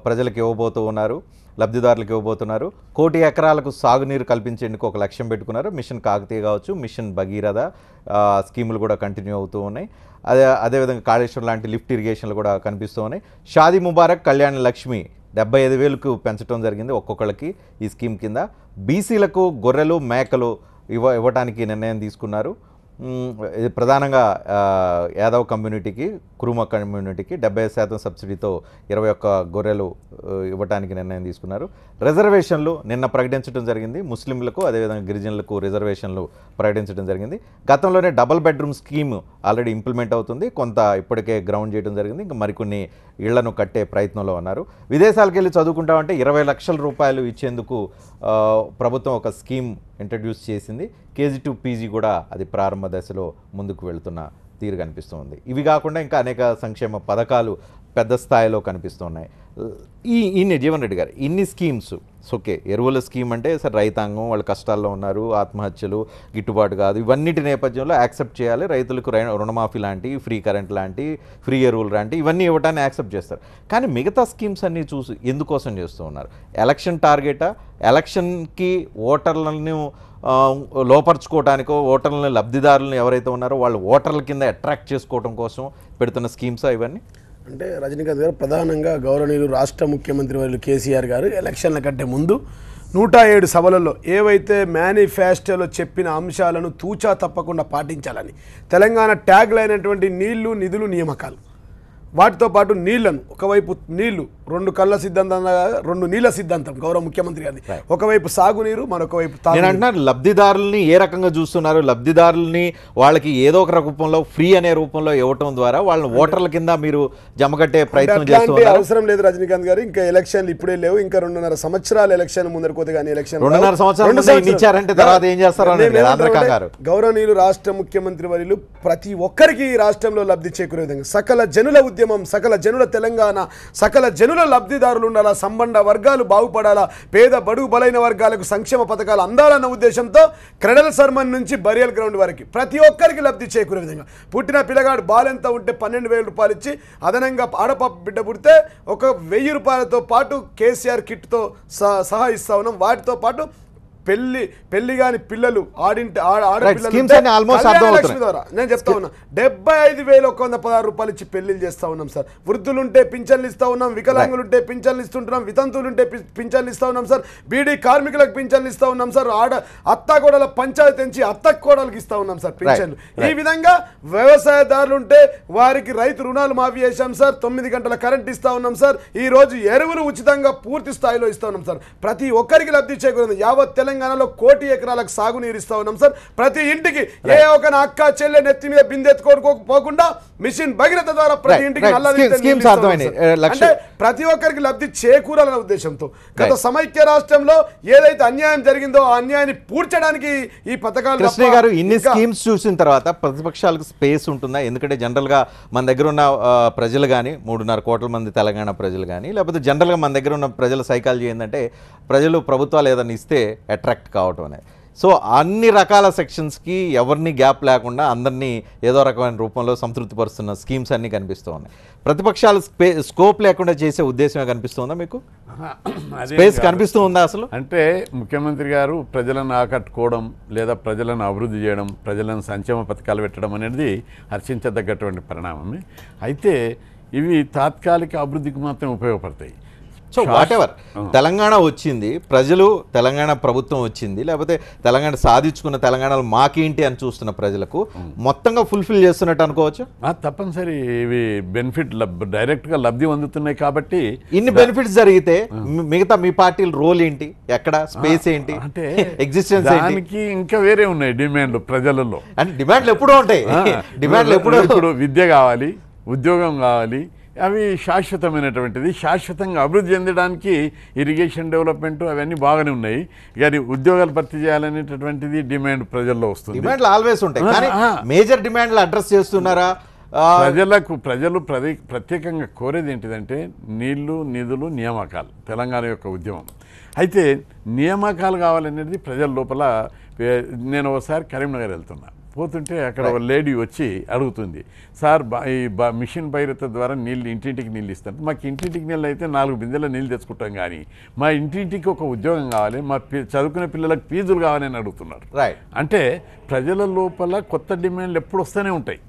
ప్రజలకు ఇవ్వబోతూ ఉన్నారు, లబ్ధిదారులకు ఇవ్వబోతున్నారు. 1 కోటి ఎకరాలకు సాగునీరు కల్పించేందుకు ఒక లక్ష్యం పెట్టుకున్నారు. మిషన్ కాకతీయ కావచ్చు, మిషన్ భగీరథ స్కీములు కూడా కంటిన్యూ అవుతూ ఉన్నాయి. అదేవిధంగా కాళేశ్వరం లాంటి లిఫ్ట్ ఇరిగేషన్లు కూడా కనిపిస్తూ ఉన్నాయి. షాదీ ముబారక్, కళ్యాణ లక్ష్మి 75,000కు పెంచడం జరిగింది ఒక్కొక్కరికి ఈ స్కీమ్ కింద. బీసీలకు గొర్రెలు మేకలు ఇవ్వడానికి నిర్ణయం తీసుకున్నారు. ఇది ప్రధానంగా యాదవ్ కమ్యూనిటీకి, కురుమ కమ్యూనిటీకి 70% సబ్సిడీతో 21 గొర్రెలు ఇవ్వడానికి నిర్ణయం తీసుకున్నారు. రిజర్వేషన్లు నిన్న ప్రకటించడం జరిగింది. ముస్లింలకు అదేవిధంగా గిరిజనులకు రిజర్వేషన్లు ప్రకటించడం జరిగింది. గతంలోనే double bedroom scheme already implement అవుతుంది. కొంత ఇప్పటికే గ్రౌండ్ చేయడం జరిగింది. ఇంకా మరికొన్ని ఇళ్లను కట్టే ప్రయత్నంలో ఉన్నారు. విదేశాలకు వెళ్ళి చదువుకుంటామంటే 20 లక్షల రూపాయలు ఇచ్చేందుకు ప్రభుత్వం ఒక స్కీమ్ ఇంట్రడ్యూస్ చేసింది. కేజీ టు పీజీ కూడా అది ప్రారంభ దశలో ముందుకు వెళుతున్న తీరు కనిపిస్తుంది. ఇవి కాకుండా ఇంకా అనేక సంక్షేమ పథకాలు పెద్ద స్థాయిలో కనిపిస్తున్నాయి. జీవన్ రెడ్డి గారు ఇన్ని స్కీమ్స్ ఓకే, ఎరువుల స్కీమ్ అంటే సరే రైతాంగం వాళ్ళు కష్టాల్లో ఉన్నారు, ఆత్మహత్యలు, గిట్టుబాటు కాదు, ఇవన్నిటి నేపథ్యంలో యాక్సెప్ట్ చేయాలి. రైతులకు రుణమాఫీ లాంటి, ఫ్రీ కరెంట్ లాంటి, ఫ్రీ ఎరువులు లాంటి ఇవన్నీ ఇవ్వటాన్ని యాక్సెప్ట్ చేస్తారు. కానీ మిగతా స్కీమ్స్ అన్నీ చూసి ఎందుకోసం చేస్తూ ఉన్నారు? ఎలక్షన్ టార్గెటా? ఎలక్షన్కి ఓటర్లను లోపరుచుకోవడానికో, ఓటర్లను లబ్ధిదారులను ఎవరైతే ఉన్నారో వాళ్ళు ఓటర్ల కింద అట్రాక్ట్ చేసుకోవడం కోసం పెడుతున్న స్కీమ్సా ఇవన్నీ? అంటే రజనీకాంత్ గారు ప్రధానంగా గౌరవనీయులు రాష్ట్ర ముఖ్యమంత్రి వర్యులు కేసీఆర్ గారు ఎలక్షన్ల కంటే ముందు 107 సభలలో ఏవైతే మేనిఫెస్టోలో చెప్పిన అంశాలను తూచా తప్పకుండా పాటించాలని తెలంగాణ ట్యాగ్ అయినటువంటి నీళ్లు, నిధులు, నియామకాలు, వాటితో పాటు నీళ్లను, ఒకవైపు నీళ్లు 2 కళ్ళ సిద్ధాంతం, 2 నీళ్ల సిద్ధాంతం గౌరవ ముఖ్యమంత్రి గారి, ఒకవైపు సాగునీరు, మరొక వైపు నేను అంటున్నాను లబ్ధిదారుల్ని ఏ రకంగా చూస్తున్నారు? లబ్ధిదారుల్ని వాళ్ళకి ఏదో ఒక రూపంలో ఫ్రీ అనే రూపంలో ఇవ్వటం ద్వారా వాళ్ళని ఓటర్ల కింద మీరు జమకట్టే ప్రయత్నం చేస్తున్నారు. అవసరం లేదు రజనీకాంత్ గారు. ఇంకా ఎలక్షన్లు ఇప్పుడే లేవు, ఇంకా 2.5 సంవత్సరాలు ఎలక్షన్ ముందరిపోతే కానీ ఎలక్షన్ 2.5 సంవత్సరాలు ఇచ్చారంటే తర్వాత ఏం చేస్తారు? గౌరవనీయులు రాష్ట్ర ముఖ్యమంత్రి వర్యులు ప్రతి ఒక్కరికి ఈ రాష్ట్రంలో లబ్ధి చేకూరే విధంగా సకల జనుల ఉద్యమం, సకల జనుల తెలంగాణ, సకల జనుల లబ్ధిదారులు ఉండాలా, సంబంధ వర్గాలు బాగుపడాలా, పేద బడుగు బలైన వర్గాలకు సంక్షేమ పథకాలు అందాలన్న ఉద్దేశంతో క్రెడల్ సర్మన్ నుంచి బరియల్ గ్రౌండ్ వరకు ప్రతి ఒక్కరికి లబ్ధి చేకూరే విధంగా పుట్టిన పిల్లగాడు బాలెంత ఉంటే 12,000 రూపాయలు ఇచ్చి అదనంగా ఆడపాప బిడ్డ పుడితే 1,000 రూపాయలతో పాటు కేసీఆర్ కిట్తో సహా ఇస్తా ఉన్నాం. వాటితో పాటు పెళ్లి కాని పిల్లలు ఆడపిల్లలు ద్వారా నేను చెప్తా ఉన్నా 75,116 రూపాయలు ఇచ్చి పెళ్లిళ్ళు చేస్తా ఉన్నాం సార్. వృద్ధులుంటే పింఛన్లు ఇస్తా ఉన్నాం, వికలాంగులుంటే పింఛన్లు ఇస్తుంటున్నాం, వితంతులుంటే పింఛన్లు ఇస్తా ఉన్నాం సార్, బీడీ కార్మికులకు పింఛన్లు ఇస్తా ఉన్నాం సార్, అత్తాకోడల పంచాయతీ నుంచి అత్తకోడలకు ఇస్తా ఉన్నాం సార్ పింఛన్లు. ఈ విధంగా వ్యవసాయదారులుంటే వారికి రైతు రుణాలు మాఫీ చేశాం సార్, 9 గంటల కరెంట్ ఇస్తా ఉన్నాం సార్, ఈ రోజు ఎరువులు ఉచితంగా పూర్తి స్థాయిలో ఇస్తా ఉన్నాం సార్. ప్రతి ఒక్కరికి లబ్ధి చేకూరింది. యావత్ తెలంగాణలో 1 కోటి ఎకరాలకు సాగునీరు ఇస్తా ఉన్నాం సార్. ప్రతి ఇంటికి ఏ ఒక అక్క చెల్లె నెత్తి మీద బిందెత్తుకోకుండా మిషన్ భగీరథ ద్వారా ప్రతి ఇంటికి అంటే ప్రతి ఒక్కరికి లబ్ధి చేకూరాలనే ఉద్దేశంతో గత సమైక్య రాష్ట్రంలో ఏదైతే అన్యాయం జరిగిందో ఆ అన్యాయాన్ని పూడ్చడానికి ఈ పథకాలు. కృష్ణ గారు ఇన్ని స్కీమ్స్ చూసిన తర్వాత ప్రతిపక్షాలకు స్పేస్ ఉంటుందా? ఎందుకంటే జనరల్ గా మన దగ్గర ఉన్న ప్రజలు కానీ 3.5 కోట్ల మంది తెలంగాణ ప్రజలు కానీ లేకపోతే జనరల్ గా మన దగ్గర ఉన్న ప్రజల సైకాలజీ ఏంటంటే ప్రజలు ప్రభుత్వాలు ఏదైనా ఇస్తే అట్రాక్ట్ కావటం అనేది. సో అన్ని రకాల సెక్షన్స్కి ఎవరిని గ్యాప్ లేకుండా అందరినీ ఏదో రకమైన రూపంలో సంతృప్తిపరుస్తున్న స్కీమ్స్ అన్నీ కనిపిస్తూ ఉన్నాయి. ప్రతిపక్షాలు స్కోప్ లేకుండా చేసే ఉద్దేశమే కనిపిస్తుందా మీకు? స్పేస్ కనిపిస్తూ ఉందా అసలు? అంటే ముఖ్యమంత్రి గారు ప్రజలను ఆకట్టుకోవడం లేదా ప్రజలను అభివృద్ధి చేయడం, ప్రజలను సంక్షేమ పథకాలు పెట్టడం అనేది హర్షించదగ్గటువంటి పరిణామమే. అయితే ఇవి తాత్కాలిక అభివృద్ధికి మాత్రం ఉపయోగపడతాయి. సో వాట్ ఎవర్ తెలంగాణ వచ్చింది, ప్రజలు తెలంగాణ ప్రభుత్వం వచ్చింది, లేకపోతే తెలంగాణ సాధించుకున్న తెలంగాణలో మాకేంటి అని చూస్తున్న ప్రజలకు మొత్తంగా ఫుల్ఫిల్ చేస్తున్నట్టు అనుకోవచ్చు. తప్పనిసరి ఇవి బెనిఫిట్ డైరెక్ట్గా లబ్ధి పొందుతున్నాయి కాబట్టి ఇన్ని బెనిఫిట్స్ జరిగితే మిగతా మీ పార్టీల రోల్ ఏంటి, ఎక్కడ స్పేస్ ఏంటి, అంటే ఎగ్జిస్టెన్స్ దానికి ఇంకా వేరే ఉన్నాయి డిమాండ్లు ప్రజలలో. అంటే డిమాండ్లు ఎప్పుడూ ఉంటాయి. డిమాండ్లు ఎప్పుడు ఇప్పుడు విద్య కావాలి, ఉద్యోగం కావాలి, అవి శాశ్వతమైనటువంటిది. శాశ్వతంగా అభివృద్ధి చెందడానికి ఇరిగేషన్ డెవలప్మెంట్ అవన్నీ బాగానే ఉన్నాయి, కానీ ఉద్యోగాలు భర్తీ చేయాలనేటటువంటిది డిమాండ్ ప్రజల్లో వస్తుంది. డిమాండ్లు ఆల్వేస్ ఉంటాయి, కానీ మేజర్ డిమాండ్లు అడ్రస్ చేస్తున్నారా? ప్రజలు ప్రత్యేకంగా కోరేది ఏంటిదంటే నీళ్లు, నిధులు, నియామకాలు, తెలంగాణ యొక్క ఉద్యమం. అయితే నియామకాలు కావాలనేది ప్రజల లోపల. నేను ఒకసారి కరీంనగర్ వెళ్తున్నా, పోతుంటే అక్కడ ఒక లేడీ వచ్చి అడుగుతుంది, సార్ మిషన్ భగీరథ ద్వారా నీళ్ళు ఇంటింటికి నీళ్ళు ఇస్తారు, మాకు ఇంటింటికి నీళ్ళు అయితే 4 బిందెల నీళ్ళు తెచ్చుకుంటాం, కానీ మా ఇంటింటికి ఒక ఉద్యోగం కావాలి, మా చదువుకునే పిల్లలకు ఫీజులు కావాలని అడుగుతున్నారు. అంటే ప్రజల లోపల కొత్త డిమాండ్లు ఎప్పుడు వస్తూనే ఉంటాయి.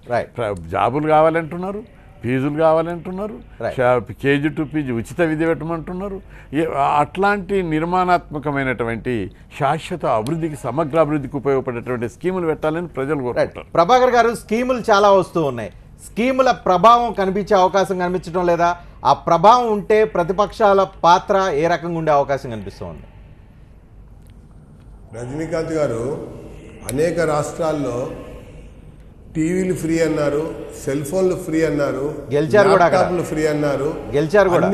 జాబులు కావాలంటున్నారు, ఫీజులు కావాలంటున్నారు, కేజీ టు పీజీ ఉచిత విద్య పెట్టమంటున్నారు. అట్లాంటి నిర్మాణాత్మకమైనటువంటి శాశ్వత అభివృద్ధికి, సమగ్ర అభివృద్ధికి ఉపయోగపడేటువంటి స్కీములు పెట్టాలని ప్రజలు కోరుకుంటారు. ప్రభాకర్ గారు, స్కీములు చాలా వస్తూ ఉన్నాయి, స్కీముల ప్రభావం కనిపించే అవకాశం కనిపించడం లేదా? ఆ ప్రభావం ఉంటే ప్రతిపక్షాల పాత్ర ఏ రకంగా ఉండే అవకాశం కనిపిస్తుంది? రజనీకాంత్ గారు, అనేక రాష్ట్రాల్లో టీవీలు ఫ్రీ అన్నారు, సెల్ ఫోన్లు ఫ్రీ అన్నారు, గెలిచారు కూడా, ల్యాప్టాప్లు ఫ్రీ అన్నారు, గెలిచారు కూడా,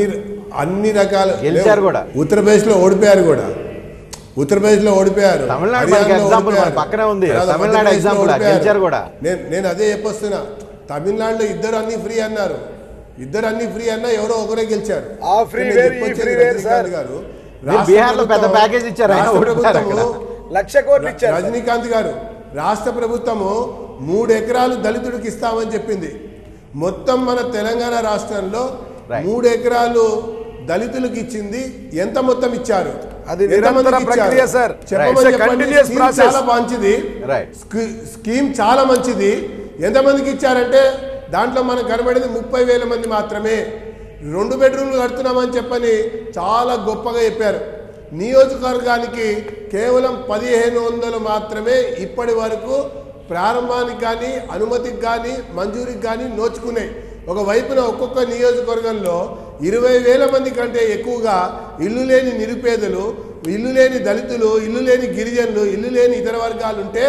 అన్ని రకాల గెలిచారు కూడా. ఉత్తరప్రదేశ్లో ఓడిపోయారు కూడా, ఉత్తరప్రదేశ్లో ఓడిపోయారు. తమిళనాడు ఎగ్జాంపుల్ పక్కనే ఉంది, తమిళనాడు ఎగ్జాంపుల్ గెలిచారు కూడా. నేను అదే చెప్పొస్తున్నా, తమిళనాడులో ఇద్దరు అన్ని ఫ్రీ అన్నారు, ఇద్దరు అన్ని ఫ్రీ అన్నా ఎవరో ఒకరే గెలిచారు. గారు బీహార్లో పెద్ద ప్యాకేజ్ ఇచ్చారు, రజనీకాంత్ గారు, రాష్ట్ర ప్రభుత్వము 3 ఎకరాలు దళితుడికి ఇస్తామని చెప్పింది. మొత్తం మన తెలంగాణ రాష్ట్రంలో 3 ఎకరాలు దళితులకు ఇచ్చింది. ఎంత మొత్తం ఇచ్చారు? అది నిరంతర ప్రక్రియ సార్. చాలా మంచిది స్కీమ్, చాలా మంచిది. ఎంతమందికి ఇచ్చారంటే దాంట్లో మనకు కనబడేది 30,000 మంది మాత్రమే. 2 బెడ్రూమ్లు కడుతున్నామని చెప్పని చాలా గొప్పగా చెప్పారు. నియోజకవర్గానికి కేవలం 1,500 మాత్రమే ఇప్పటి వరకు ప్రారంభానికి కానీ, అనుమతికి కానీ, మంజూరికి కానీ నోచుకున్నాయి. ఒకవైపున ఒక్కొక్క నియోజకవర్గంలో 20,000 మంది కంటే ఎక్కువగా ఇల్లు లేని నిరుపేదలు, ఇల్లు లేని దళితులు, ఇల్లు లేని గిరిజనులు, ఇల్లు లేని ఇతర వర్గాలు ఉంటే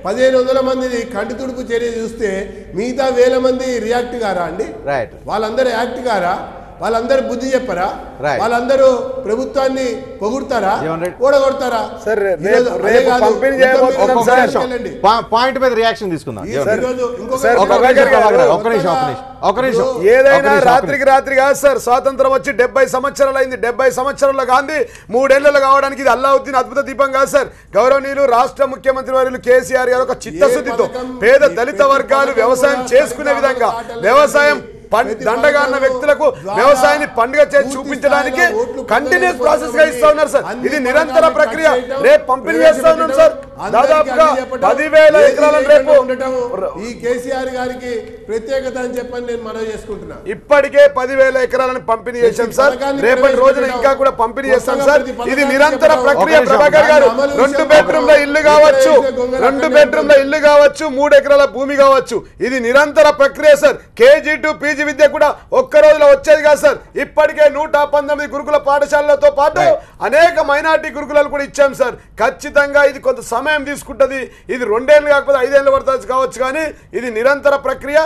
1,500 మందిని కంటి తుడుపు చర్య చూస్తే మిగతా 1,000 మంది రియాక్ట్ కారా అండి? వాళ్ళందరూ యాక్ట్ కారా? వాళ్ళందరూ బుద్ధి చెప్పరా? వాళ్ళందరూ ప్రభుత్వాన్ని పొగుడతారా, ఓడగొడతారా? పాయింట్ మీద రియాక్షన్ తీసుకుందాం. ఏదైనా రాత్రికి రాత్రి కాదు సార్. స్వాతంత్రం వచ్చి 70 సంవత్సరాలు అయింది. 70 సంవత్సరాల్లో గాంధీ 3 ఏళ్లలో కావడానికి ఇది అల్లావుద్దీన్ అద్భుత దీపం కాదు సార్. గౌరవనీయులు రాష్ట్ర ముఖ్యమంత్రి వర్యులు కేసీఆర్ గారు ఒక చిత్తశుద్ధితో పేద దళిత వర్గాలు వ్యవసాయం చేసుకునే విధంగా, వ్యవసాయం దండగా ఉన్న వ్యక్తులకు వ్యవసాయాన్ని పండుగ చేసి చూపించడానికి కంటిన్యూస్ ప్రాసెస్ గా ఇస్తా ఉన్నారు సార్. ఇది నిరంతర ప్రక్రియ. రేపు పంపిణీ చేస్తా ఉన్నాం సార్. దాదాపుగా 10,000 ఎకరాలను రేపు ఈ కేసీఆర్ గారికి ప్రత్యేకత అని చెప్పని నేను మనవి చేసుకుంటున్నా. ఇప్పటికే 10,000 ఎకరాలను పంపిణీ చేశాం సార్. రేపటి రోజున ఇంకా కూడా పంపిణీ చేస్తాం సార్. ఇది నిరంతర ప్రక్రియ. ప్రభాకర్ గారు, 2 బెడ్రూమ్ల ఇల్లు కావచ్చు, 2 బెడ్రూమ్ల ఇల్లు కావచ్చు, 3 ఎకరాల భూమి కావచ్చు, ఇది నిరంతర ప్రక్రియ సార్. కేజీ టు పీజీ విద్య కూడా ఒక్క రోజులో వచ్చేది కాదు సార్. ఇప్పటికే 119 గురుకుల పాఠశాలలతో పాటు అనేక మైనార్టీ గురుకులాలు కూడా ఇచ్చాం సార్. ఖచ్చితంగా ఇది కొంత సమయం తీసుకుంటుంది. ఇది 2 ఏళ్ళు కాకపోతే 5 ఏళ్ళు పడుతుంది కావచ్చు, కానీ ఇది నిరంతర ప్రక్రియ.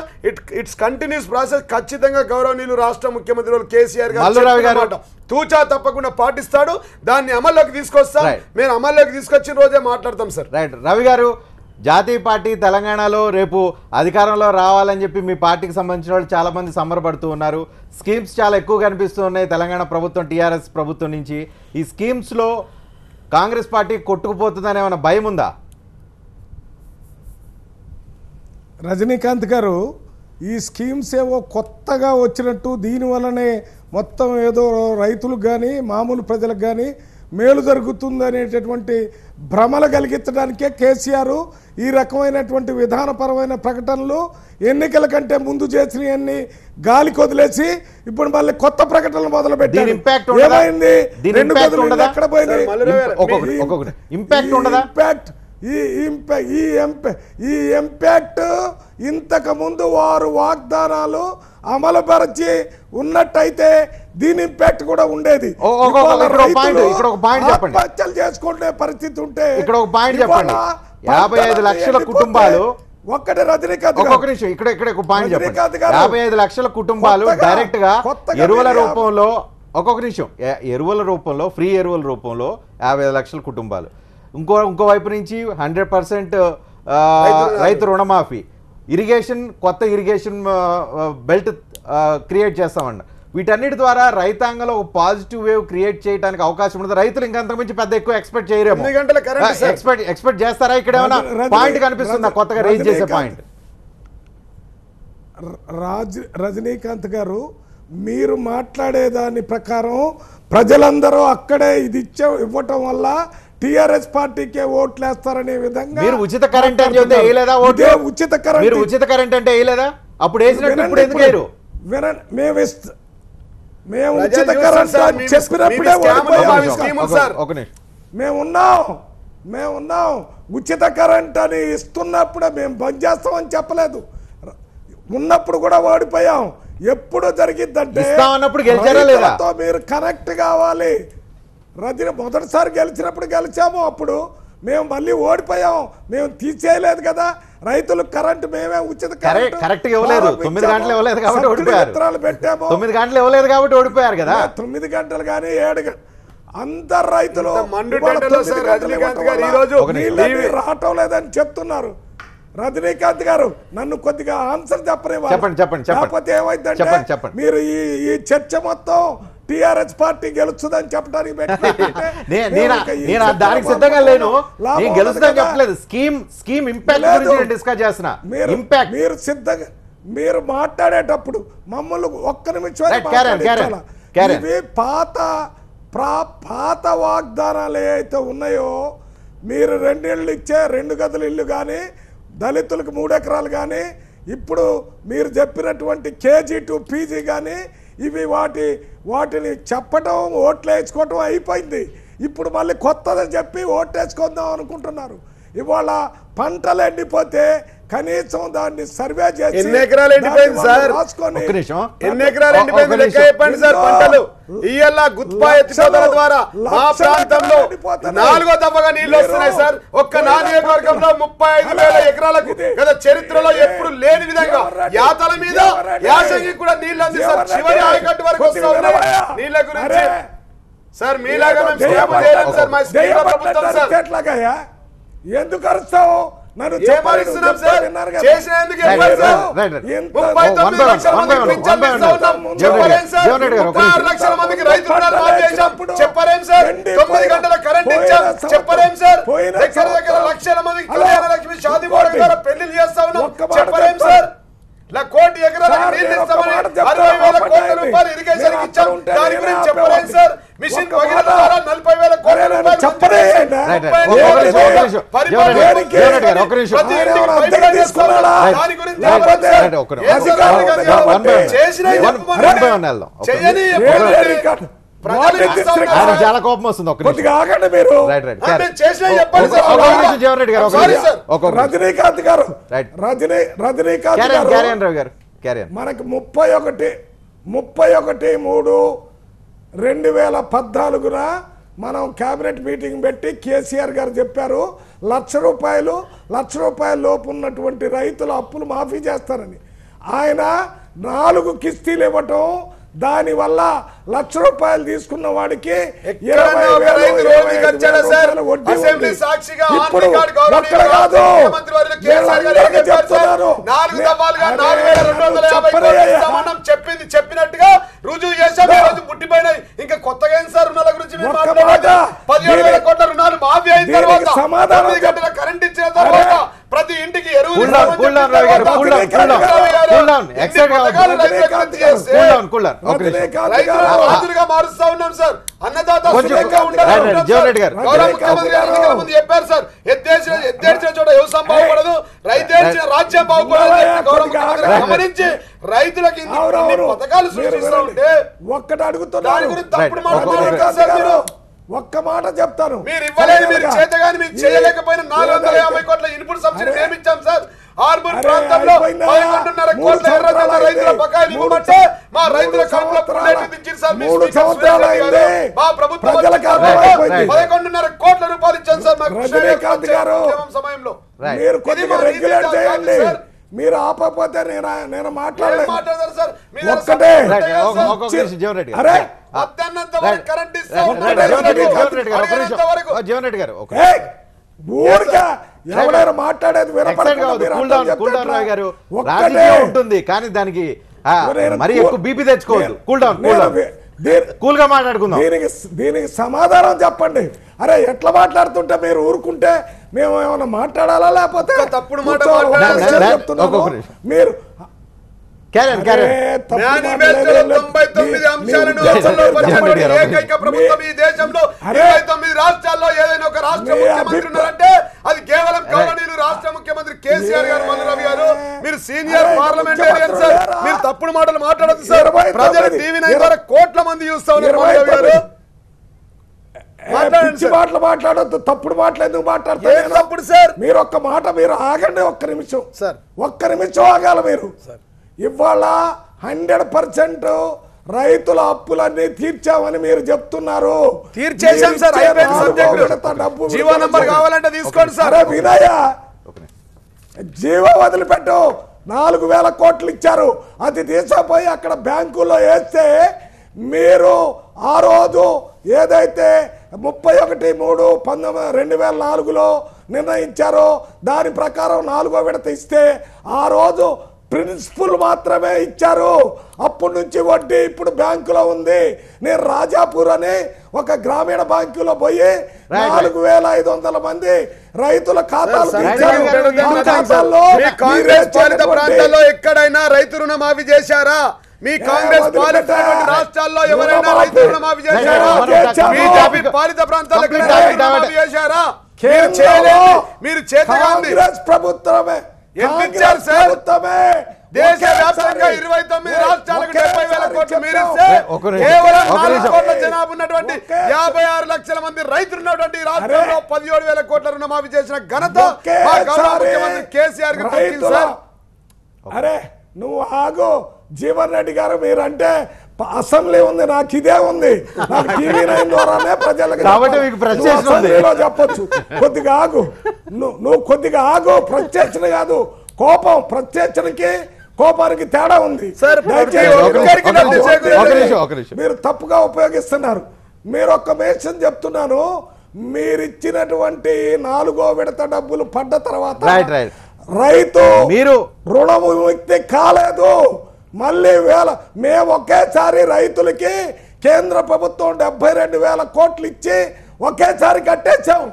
It's continuous process. ఖచ్చితంగా గౌరవనీయులు రాష్ట్ర ముఖ్యమంత్రి కేసీఆర్ గారు తూచా తప్పకుండా పాటిస్తాడు. దాన్ని అమల్లోకి తీసుకొస్తాం. మేము అమల్లోకి తీసుకొచ్చిన రోజే మాట్లాడతాం సార్. రైట్. రవి గారు, జాతీయ పార్టీ తెలంగాణలో రేపు అధికారంలో రావాలని చెప్పి మీ పార్టీకి సంబంధించిన వాళ్ళు చాలామంది సంబరపడుతూ ఉన్నారు. స్కీమ్స్ చాలా ఎక్కువ కనిపిస్తూ ఉన్నాయి తెలంగాణ ప్రభుత్వం, టీఆర్ఎస్ ప్రభుత్వం నుంచి. ఈ స్కీమ్స్లో కాంగ్రెస్ పార్టీ కొట్టుకుపోతుందని ఏమైనా భయం ఉందా? రజనీకాంత్ గారు, ఈ స్కీమ్స్ ఏవో కొత్తగా వచ్చినట్టు, దీనివల్లనే మొత్తం ఏదో రైతులకు కానీ మామూలు ప్రజలకు కానీ మేలు జరుగుతుందనేటటువంటి భ్రమలు కలిగించడానికే కేసీఆర్ ఈ రకమైనటువంటి విధానపరమైన ప్రకటనలు ఎన్నికల కంటే ముందు చేసినవన్నీ గాలికి వదిలేసి ఇప్పుడు మళ్ళీ కొత్త ప్రకటనలు మొదలు పెట్టారు. ఏమైంది? 2 గదులు ఎక్కడ పోయింది? ఈ ఇంపాక్ట్ ఇంతకు ముందు వారు వాగ్దానాలు అమలుపరిచి ఉన్నట్టయితే దీని ఇంపాక్ట్ కూడా ఉండేది. ఆత్మహత్యలు చేసుకునే పరిస్థితి ఉంటే ఇక్కడ ఒక పాయింట్ చెప్పండి. 55 లక్షల కుటుంబాలు, ఒక్కటే రజనీకాంత్ ఒక్కొక్క నిమిషం, ఇక్కడ ఒక పాయింట్ చెప్పండి. 55 లక్షల కుటుంబాలు డైరెక్ట్ గా ఎరువుల రూపంలో, ఒక్కొక్క నిమిషం, ఎరువుల రూపంలో, ఫ్రీ ఎరువుల రూపంలో 55 లక్షల కుటుంబాలు. ఇంకో వైపు నుంచి 100% రైతు రుణమాఫీ, ఇరిగేషన్, కొత్త ఇరిగేషన్ బెల్ట్ క్రియేట్ చేస్తామన్న. వీటన్నిటి ద్వారా రైతాంగంలో ఒక పాజిటివ్ వేవ్ క్రియేట్ చేయడానికి అవకాశం ఉంటుంది. రైతులు ఇంకంతకు మించి పెద్ద ఎక్కువ ఎక్స్పెక్ట్ చేయరేమో. ఎక్స్పెక్ట్ చేస్తారా? ఇక్కడ ఏమైనా పాయింట్ కనిపిస్తుందా కొత్తగా రైజ్ చేసే పాయింట్? రజనీకాంత్ గారు, మీరు మాట్లాడేదాని ప్రకారం ప్రజలందరూ అక్కడే ఇది ఇవ్వటం వల్ల టీఆర్ఎస్ పార్టీకే ఓట్లు వేస్తారనే విధంగా మీరు ఉచిత కరెంట్ అని చెప్తే వేయలేదా? ఓటు ఉచిత కరెంట్ అంటే వేయలేదా? అప్పుడు వేసినట్టు ఇప్పుడు ఎందుకు వేయరు? వినండి, మేము ప్రజలు ఉచిత చూస్తారు కరెంట్ సార్, అని మీ చెప్పినప్పుడే స్కామ్ ఓడిపోయాం. మా స్కీములు సార్. ఒక నిమిషం. మేమున్నాం ఉచిత కరెంట్ అని ఇస్తున్నప్పుడే మేము బంద్ చేస్తామని చెప్పలేదు. ఉన్నప్పుడు కూడా ఓడిపోయాం. ఎప్పుడు జరిగిద్దంటే ఇస్తామన్నప్పుడు గెలిచారా లేదా? రైతులతో మీరు కనెక్ట్ కావాలి. రజని మొదటిసారి గెలిచినప్పుడు గెలిచాము, అప్పుడు మేము మళ్ళీ ఓడిపోయాం. మేము తీసేయలేదు కదా రైతులకు కరెంట్, మేమే ఉచిత కరెక్ట్ ఇవ్వలేదు. 9 గంటలు ఇవ్వలేదు కాబట్టి ఓడిపోయారు. విత్తనాలు పెట్టాము. 9 గంటలు ఇవ్వలేదు కాబట్టి ఓడిపోయారు కదా. 9 గంటలు కానీ 7 గంటలు అందరు రైతులు మండు ఇవాళ టెండర్లో 9 సార్ గంటలు రజనీకాంత్ ఇవ్వటం గారు వల్ల ఈరోజు నీళ్ళన్నీ రావటం లేదని చెప్తున్నారు. రజనీకాంత్ గారు నన్ను కొద్దిగా ఆన్సర్ చెప్పనివ్వాలి. చెప్పండి. లేకపోతే ఏమైందంటే చెప్పండి. మీరు ఈ చర్చ మొత్తం టిఆర్ఎస్ పార్టీ గెలుస్తుందని చెప్పడానికి నేను దానికి సిద్ధంగా లేను. నేను గెలుస్తుందని చెప్పలేదు. స్కీమ్ ఇంపాక్ట్ గురించి నేను డిస్కస్ చేస్తున్నా. ఇంపాక్ట్ మీరు సిద్ధంగా మీరు మాట్లాడేటప్పుడు మమ్మల్ని ఒక్క నిమిషం ఇవి పాత వాగ్దానాలు ఏవైతే ఉన్నాయో, మీరు 2 ఇళ్ళు ఇచ్చే 2 గదుల ఇల్లు కానీ, దళితులకు 3 ఎకరాలు కానీ, ఇప్పుడు మీరు చెప్పినటువంటి కేజీ టు పీజీ కానీ, ఇవి వాటిని చెప్పటం ఓట్లు వేసుకోవటం అయిపోయింది. ఇప్పుడు మళ్ళీ కొత్తదని చెప్పి ఓట్లేసుకుందాం అనుకుంటున్నారు. ఇవాళ పంటలు ఎండిపోతే కనీసం దాన్ని సర్వే చేసి ఎన్ని ఎకరాలు ఎండిపోయింది సార్? ఎన్ని ఎకరాలు ఎండిపోయింది లెక్క చెప్పండి సార్. పంటలు ఇయ్యాల గుత్పా ఎత్తిపోతల ద్వారా మా ప్రాంతంలో 4వ దఫగా నీళ్లు వస్తున్నాయి సార్. ఒక్క నా నియోజకవర్గంలో 35,000 ఎకరాలకు గత చరిత్రలో ఎప్పుడు లేని విధంగా యాతల మీద యాసంగి కూడా నీళ్లు అందిస్తారు. చివరి ఆయకట్టు వరకు వస్తా ఉన్నాయి నీళ్ల గురించి సార్. మీలాగా మేము స్కీమ్ చేయలేం సార్. మా స్కీమ్ ప్రభుత్వం సార్. ఎందుకు అరుస్తావు? నన్ను ఏమరుస్తున్నాం సార్? చేసిన ఎందుకు ఏమరుస్తాం? 39 లక్షల మందికి పింఛన్లు ఇస్తా ఉన్నాం. చెప్పలేం సార్? 36 లక్షల మందికి రైతు రుణాలు మాఫీ చేశాం. చెప్పలేం సార్? 9 గంటల కరెంట్ ఇచ్చాం. చెప్పలేం సార్? దగ్గర లక్షల మందికి కళ్యాణ లక్ష్మి షాదీ బోర్డు ద్వారా పెళ్లి చేస్తా ఉన్నాం. చెప్పలేం సార్? 1 కోటి ఎకరాలకు నీళ్లు ఇస్తామని 60,000 కోట్ల రూపాయలు ఇరిగేషన్ ఇచ్చాం. దాని గురించి చెప్పలేం సార్? మిషన్ భగీరథ ద్వారా 40,000 కోట్ల రూపాయలు చాలా కోపం వస్తుంది. రజనీకాంత్ గారు మనకు 31/3/2014 మనం కేబినెట్ మీటింగ్ పెట్టి కేసీఆర్ గారు చెప్పారు 1,00,000 రూపాయల లోపు ఉన్నటువంటి రైతుల అప్పులు మాఫీ చేస్తారని. ఆయన 4 కిస్తీలు ఇవ్వటం, దానివల్ల 1,00,000 రూపాయలు తీసుకున్న వాడికి 20,000 చెప్పింది చెప్పినట్టుగా రుజువు చేశాం. ముట్టిపోయినాయి. ఇంకా కొత్తగా ఏం సార్ రుణాల గురించి 17,000 కోట్ల రుణాలు మాఫీ అయిన తర్వాత 9 గంటల కరెంట్ ఇచ్చిన తర్వాత ప్రతి ఇంటికి ఎరువులు మారుస్తా ఉన్నాం సార్. అన్నదాత చెప్పారు సార్. ఎద్దేడ్చిన చోట వ్యవసాయం బాగుపడదు, రైతేడ్చిన రాజ్యం బాగుపడదు. గమనించి రైతులకి పథకాలు సృష్టిస్తూ ఉంటే ఒక్కటి అడుగుతున్నా, దాని గురించి తప్పుడు మాట్లాడుతున్నారు సార్ మీరు. ఒక్క మాట చెప్తాను. మీరు ఇవ్వలేదు, మీరు చేతగాని మీరు చేయలేకపోయిన 450 కోట్ల ఇన్పుట్ సబ్సిడీ ఏమిచ్చాం సార్. ఆర్మూర్ ప్రాంతంలో 11.5 కోట్ల ఎర్రజొన్న రైతుల బకాయిలు ఇవ్వమంటే మా రైతుల కడుపులో పుల్లెట్టు దించింది సార్. మా ప్రభుత్వం 11.5 కోట్ల రూపాయలు ఇచ్చాం సార్ మాకు సమయంలో. మీరు కొద్దిగా రెగ్యులేట్ చేయండి. మీరు ఆపకపోతే నేను మాట్లాడలేదు. సార్ ఒక్కటే ఎవరైనా మాట్లాడేది ఉంటుంది, కానీ దానికి మరి ఎక్కువ బీపీ తెచ్చుకోవద్దు. కూల్ డౌన్ కూల్ గా మాట్లాడుకుందాం. దీనికి సమాధానం చెప్పండి. అరే ఎట్లా మాట్లాడుతుంటే మీరు ఊరుకుంటే మేము ఏమైనా మాట్లాడాలా? లేకపోతే తప్పుడు మాట మీరు 99 అంశాలను ఏకైక ప్రభుత్వం ఈ దేశంలో 29 రాష్ట్రాల్లో ఏదైనా ఒక రాష్ట్ర ముఖ్యమంత్రి ఉన్నారంటే అది కేవలం గౌరవనీయులు రాష్ట్ర ముఖ్యమంత్రి కేసీఆర్ గారు, మల్లు రవి గారు. మీరు సీనియర్ పార్లమెంటేరియన్ సార్, మీరు తప్పుడు మాటలు మాట్లాడదు సార్. ప్రజలు టీవీ నైన్ ద్వారా కోట్ల మంది చూస్తా ఉన్నారు. మాటలు మాట్లాడొద్దు, తప్పుడు మాటలు ఎందుకు మాట్లాడతారు? తప్పుడు సార్. మీరు ఒక్క మాట మీరు ఆగండి, ఒక్క నిమిషం సార్, ఒక్క నిమిషం ఆగాలి మీరు. ఇవాళ 100% రైతుల అప్పులన్నీ తీర్చామని మీరు చెప్తున్నారు. తీర్చేశాం సార్, అయిపోయింది సబ్జెక్టు. జీవో నంబర్ కావాలంటే తీసుకోండి సార్. వినయ జీవో వదిలిపెట్టు. 4,000 కోట్లు ఇచ్చారు, అది తీసుకుపోయి అక్కడ బ్యాంకుల్లో వేస్తే మీరు ఆ రోజు ఏదైతే 31/3/2004లో నిర్ణయించారో దాని ప్రకారం 4వ విడత ఇస్తే ఆ రోజు ప్రిన్సిపల్ మాత్రమే ఇచ్చారు. అప్పటి నుంచి వడ్డీ ఇప్పుడు బ్యాంకులో ఉంది. నేను రాజాపూర్ అని ఒక గ్రామీణ బ్యాంకులో పోయి 4,500 మంది రైతుల ఖాతాలు కాంగ్రెస్ పాలిత ప్రాంతాల్లో ఎక్కడైనా రైతు రుణమాఫీ చేశారా? మీ కాంగ్రెస్ పాలిత రాష్ట్రాల్లో ఎవరైనా రైతు రుణమాఫీ చేశారా? బీజేపీ పాలిత ప్రాంతాల్లో రుణమాఫీ చేశారా? మీరు కాంగ్రెస్ ప్రభుత్వమే దేశవ్యాప్తంగా 29 రాష్ట్రాలకు 70,000 కోట్లు మీరు ఇస్తే కేవలం 4 కోట్ల జనాభా ఉన్నటువంటి 56 లక్షల మంది రైతులు ఉన్నటువంటి రాష్ట్రంలో 17,000 కోట్ల రుణమాఫీ చేసిన ఘనత మా గౌరవ ముఖ్యమంత్రి కేసీఆర్ గారు. అరే నువ్వు ఆగు జీవన్ రెడ్డి గారు, మీరంటే అసెంబ్లీ ఉంది, నాకు ఇదే ఉంది, నాకు టీవీ నైన్ ద్వారానే ప్రజలకు చెప్పొచ్చు. కొద్దిగా ఆగు, నువ్వు కొద్దిగా ఆగు. ప్రత్యక్షణ కాదు కోపం, ప్రత్యక్షణకి కోపానికి తేడా ఉంది. మీరు తప్పుగా ఉపయోగిస్తున్నారు. మీరు ఒక్క విషయం చెప్తున్నాను, మీరు ఇచ్చినటువంటి 4వ విడత డబ్బులు పడ్డ తర్వాత రైతు మీరు రుణముక్తి కాలేదు. మళ్ళీ మేము ఒకేసారి రైతులకి కేంద్ర ప్రభుత్వం 72,000 కోట్లు ఇచ్చి ఒకేసారి కట్టేశాం.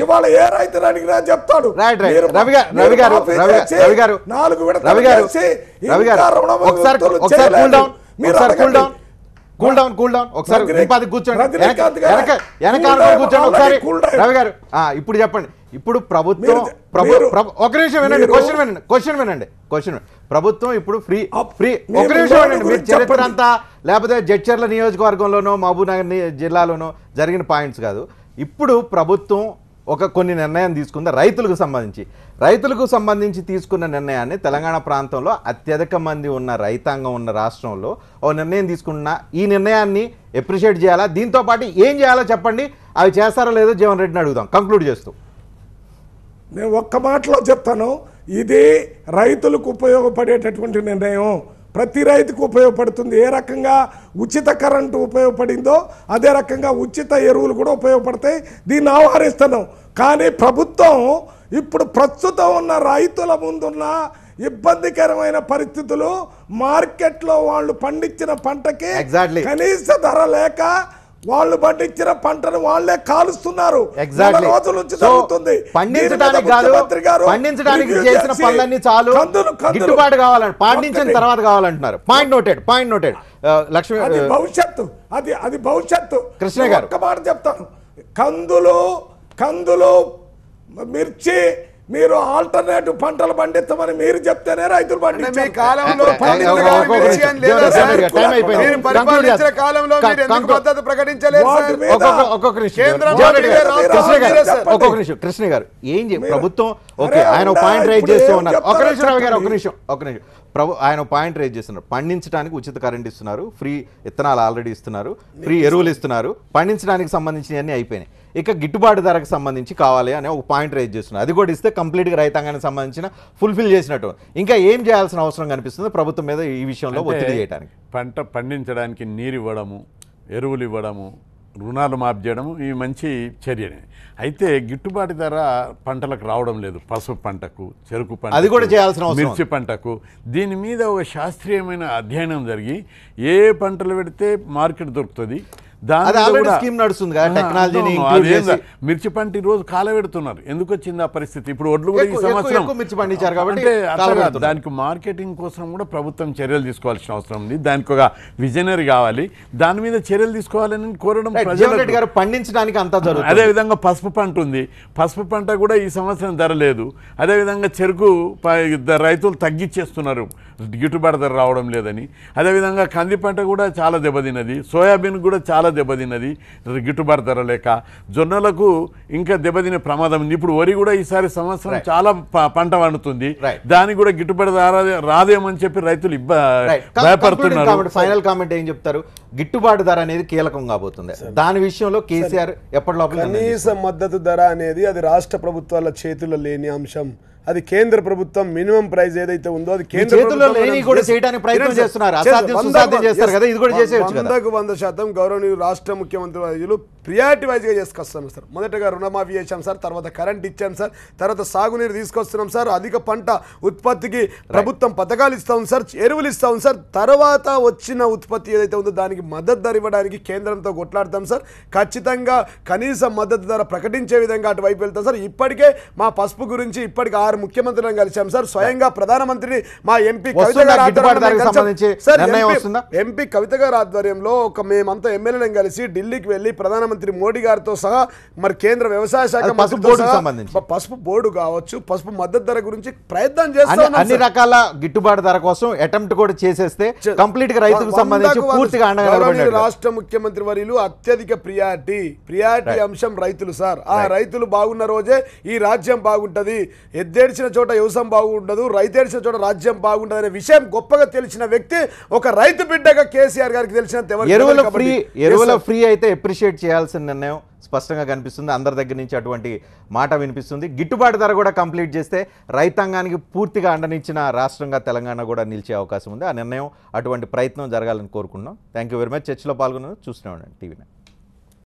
ఇవాళ ఏ రైతులు అడిగినా చెప్తాడు. ఇప్పుడు చెప్పండి, ఇప్పుడు ప్రభుత్వం ఒక నిమిషం వినండి, క్వశ్చన్ వినండి. ప్రభుత్వం ఇప్పుడు ఫ్రీ ఒక నిమిషం వినండి. మీరు చరిత్ర అంతా లేకపోతే జడ్చర్ల నియోజకవర్గంలోనో మహబూబ్నగర్ జిల్లాలోనో జరిగిన పాయింట్స్ కాదు. ఇప్పుడు ప్రభుత్వం కొన్ని నిర్ణయం తీసుకుంది రైతులకు సంబంధించి తీసుకున్న నిర్ణయాన్ని తెలంగాణ ప్రాంతంలో అత్యధిక మంది ఉన్న రైతాంగం ఉన్న రాష్ట్రంలో ఓ నిర్ణయం తీసుకున్న ఈ నిర్ణయాన్ని అప్రిషియేట్ చేయాలా? దీంతో పాటు ఏం చేయాలో చెప్పండి. అవి చేస్తారో లేదో జీవన్ రెడ్డిని అడుగుదాం కంక్లూడ్ చేస్తూ. నేను ఒక్క మాటలో చెప్తాను, ఇది రైతులకు ఉపయోగపడేటటువంటి నిర్ణయం. ప్రతి రైతుకు ఉపయోగపడుతుంది. ఏ రకంగా ఉచిత కరెంటు ఉపయోగపడిందో అదే రకంగా ఉచిత ఎరువులు కూడా ఉపయోగపడతాయి. దీన్ని ఆహ్వానిస్తున్నాం. కానీ ప్రభుత్వం ఇప్పుడు ప్రస్తుతం ఉన్న రైతుల ముందున్న ఇబ్బందికరమైన పరిస్థితులు, మార్కెట్లో వాళ్ళు పండించిన పంటకి కనీస ధర లేక వాళ్ళు పండించిన పంటను వాళ్ళే కాలుస్తున్నారు. రోజుల నుంచి జరుగుతుంది. పండించడానికి చేసిన పనులన్నీ చాలు, గిట్టుబాటు కావాలంటే పండించిన తర్వాత కావాలంటున్నారు. Point noted. లక్ష్మి భవిష్యత్తు, అది భవిష్యత్తు. కృష్ణ గారు ఒక్క మాట చెప్తాను, కందులు మిర్చి మీరు ఆల్టర్నేటివ్ పంటలు పండిస్తామని మీరు చెప్తేనే రైతులు కృష్ణ గారు ఏం ప్రభుత్వం ఓకే ఆయన పాయింట్ రైజ్ చేస్తూ ఉన్నారు. ఒక నిమిషం ఆయన పాయింట్ రైజ్ చేస్తున్నారు. పండించడానికి ఉచిత కరెంట్ ఇస్తున్నారు, ఫ్రీ విత్తనాలు ఆల్రెడీ ఇస్తున్నారు, ఫ్రీ ఎరువులు ఇస్తున్నారు, పండించడానికి సంబంధించినవన్నీ అయిపోయినాయి. ఇక గిట్టుబాటు ధరకు సంబంధించి కావాలి అనే ఒక పాయింట్ రైజ్ చేస్తున్నారు. అది కూడా ఇస్తే కంప్లీట్గా రైతాంగానికి సంబంధించిన ఫుల్ఫిల్ చేసినట్టు. ఇంకా ఏం చేయాల్సిన అవసరం కనిపిస్తుంది ప్రభుత్వం మీద ఈ విషయంలో ఒత్తిడి చేయడానికి? పంట పండించడానికి నీరు ఇవ్వడము, ఎరువులు ఇవ్వడము, రుణాలు మాఫీ చేయడము ఇవి మంచి చర్యనే. అయితే గిట్టుబాటు ధర పంటలకు రావడం లేదు. పసుపు పంటకు, చెరుకు పంట, అది కూడా చేయాల్సిన అవసరం, మిర్చి పంటకు. దీని మీద ఒక శాస్త్రీయమైన అధ్యయనం జరిగి ఏ పంటలు పెడితే మార్కెట్ దొరుకుతుంది, అది already scheme నడుస్తుంది కదా, టెక్నాలజీని include చేసి. మిర్చి పంట ఈ రోజు కాలబెడుతున్నారు. ఎందుకు వచ్చింది ఆ పరిస్థితి? ఇప్పుడు ఒడ్లు కూడా ఈ సంవత్సరం ఎక్కువ మిర్చి పండించారు కాబట్టి అంటే అట్లా కాదు. కాలబెడుతున్నారు. దానికి మార్కెటింగ్ కోసం కూడా ప్రభుత్వం చర్యలు తీసుకోవాల్సిన అవసరం ఉంది. దానికి ఒక విజనరీ కావాలి, దాని మీద చర్యలు తీసుకోవాలని కోరడం Right, జీవన్ రెడ్డి గారు పండించడానికి అంతా జరుగుతుంది. అదేవిధంగా పసుపు పంట ఉంది, పసుపు పంట కూడా ఈ సంవత్సరం ధర లేదు. అదేవిధంగా చెరుకు రైతులు తగ్గించేస్తున్నారు, గిట్టుబాటు ధర రావడం లేదని. అదేవిధంగా కంది పంట కూడా చాలా దెబ్బతిన్నది, సోయాబీన్ కూడా చాలా దెబ్బతిన్నది గిట్టుబాటు ధర లేక. జొన్నలకు ఇంకా దెబ్బతినే ప్రమాదం ఉంది. ఇప్పుడు వరి కూడా ఈసారి సంవత్సరం చాలా పంట పండుతుంది, దానికి కూడా గిట్టుబాటు రాదేమని చెప్పి రైతులు భయపడుతున్నారు. ఫైనల్ కామెంట్ ఏం చెప్తారు? గిట్టుబాటు ధర అనేది కీలకం కాబోతుంది, దాని విషయంలో కేసీఆర్ ఎప్పటిలోపల కనీస మద్దతు ధర అనేది అది రాష్ట్ర ప్రభుత్వాల చేతుల్లో లేని అంశం. అది కేంద్ర ప్రభుత్వం మినిమం ప్రైస్ ఏదైతే ఉందో అది కేంద్ర ప్రభుత్వం 100% గౌరవనీయులు రాష్ట్ర ముఖ్యమంత్రి వర్యులు ప్రియారిటీ వైజ్గా చేసుకొస్తాం సార్. మొదటగా రుణమాఫీ చేశాం సార్, తర్వాత కరెంట్ ఇచ్చాం సార్, తర్వాత సాగునీరు తీసుకొస్తున్నాం సార్, అధిక పంట ఉత్పత్తికి ప్రభుత్వం పథకాలు ఇస్తాం సార్, ఎరువులు ఇస్తాం సార్. తర్వాత వచ్చిన ఉత్పత్తి ఏదైతే ఉందో దానికి మద్దతు ధర ఇవ్వడానికి కేంద్రంతో కొట్లాడతాం సార్. ఖచ్చితంగా కనీస మద్దతు ధర ప్రకటించే విధంగా అటువైపు వెళ్తాం సార్. ఇప్పటికే మా పసుపు గురించి ఇప్పటికి 6 ముఖ్యమంత్రులను కలిసాం సార్. స్వయంగా ప్రధానమంత్రిని మా ఎంపీ కవిత గారి ఆధ్వర్యంలో మేమంతా ఎమ్మెల్యేలను కలిసి ఢిల్లీకి వెళ్ళి ప్రధానమంత్రి మోడీ గారితో సహా మరి కేంద్ర వ్యవసాయ శాఖ పసుపు బోర్డు కావచ్చు, పసుపు మద్దతు ధర గురించి ప్రయత్నం చేస్తాం. అన్ని రకాల గిట్టుబాటు ధర కోసం అటెంప్ట్ కూడా చేసేస్తే కంప్లీట్ గా రైతుకు సంబంధించి పూర్తిగా రాష్ట్ర ముఖ్యమంత్రి వర్యులు అత్యధిక ప్రియారిటీ అంశం రైతులు సార్. ఆ రైతులు బాగున్న రోజే ఈ రాజ్యం బాగుంటది. ఎద్దేడ్చిన చోట వ్యవసాయం బాగుండదు, రైతేడ్చిన చోట రాజ్యం బాగుంటది అనే విషయం గొప్పగా తెలిసిన వ్యక్తి ఒక రైతు బిడ్డగా కేసీఆర్ గారికి తెలిసిన ఎరువుల ఫ్రీ అయితే అప్రిషియేట్ చేయాల్సిన నిర్ణయం స్పష్టంగా కనిపిస్తుంది. అందరి దగ్గర నుంచి అటువంటి మాట వినిపిస్తుంది. గిట్టుబాటు ధర కూడా కంప్లీట్ చేస్తే రైతాంగానికి పూర్తిగా అండనిచ్చిన రాష్ట్రంగా తెలంగాణ కూడా నిలిచే అవకాశం ఉంది. ఆ నిర్ణయం అటువంటి ప్రయత్నం జరగాలని కోరుకుంటున్నాం. Thank you very much. చర్చలో పాల్గొన్న చూస్తూనే ఉండండి టీవీ9.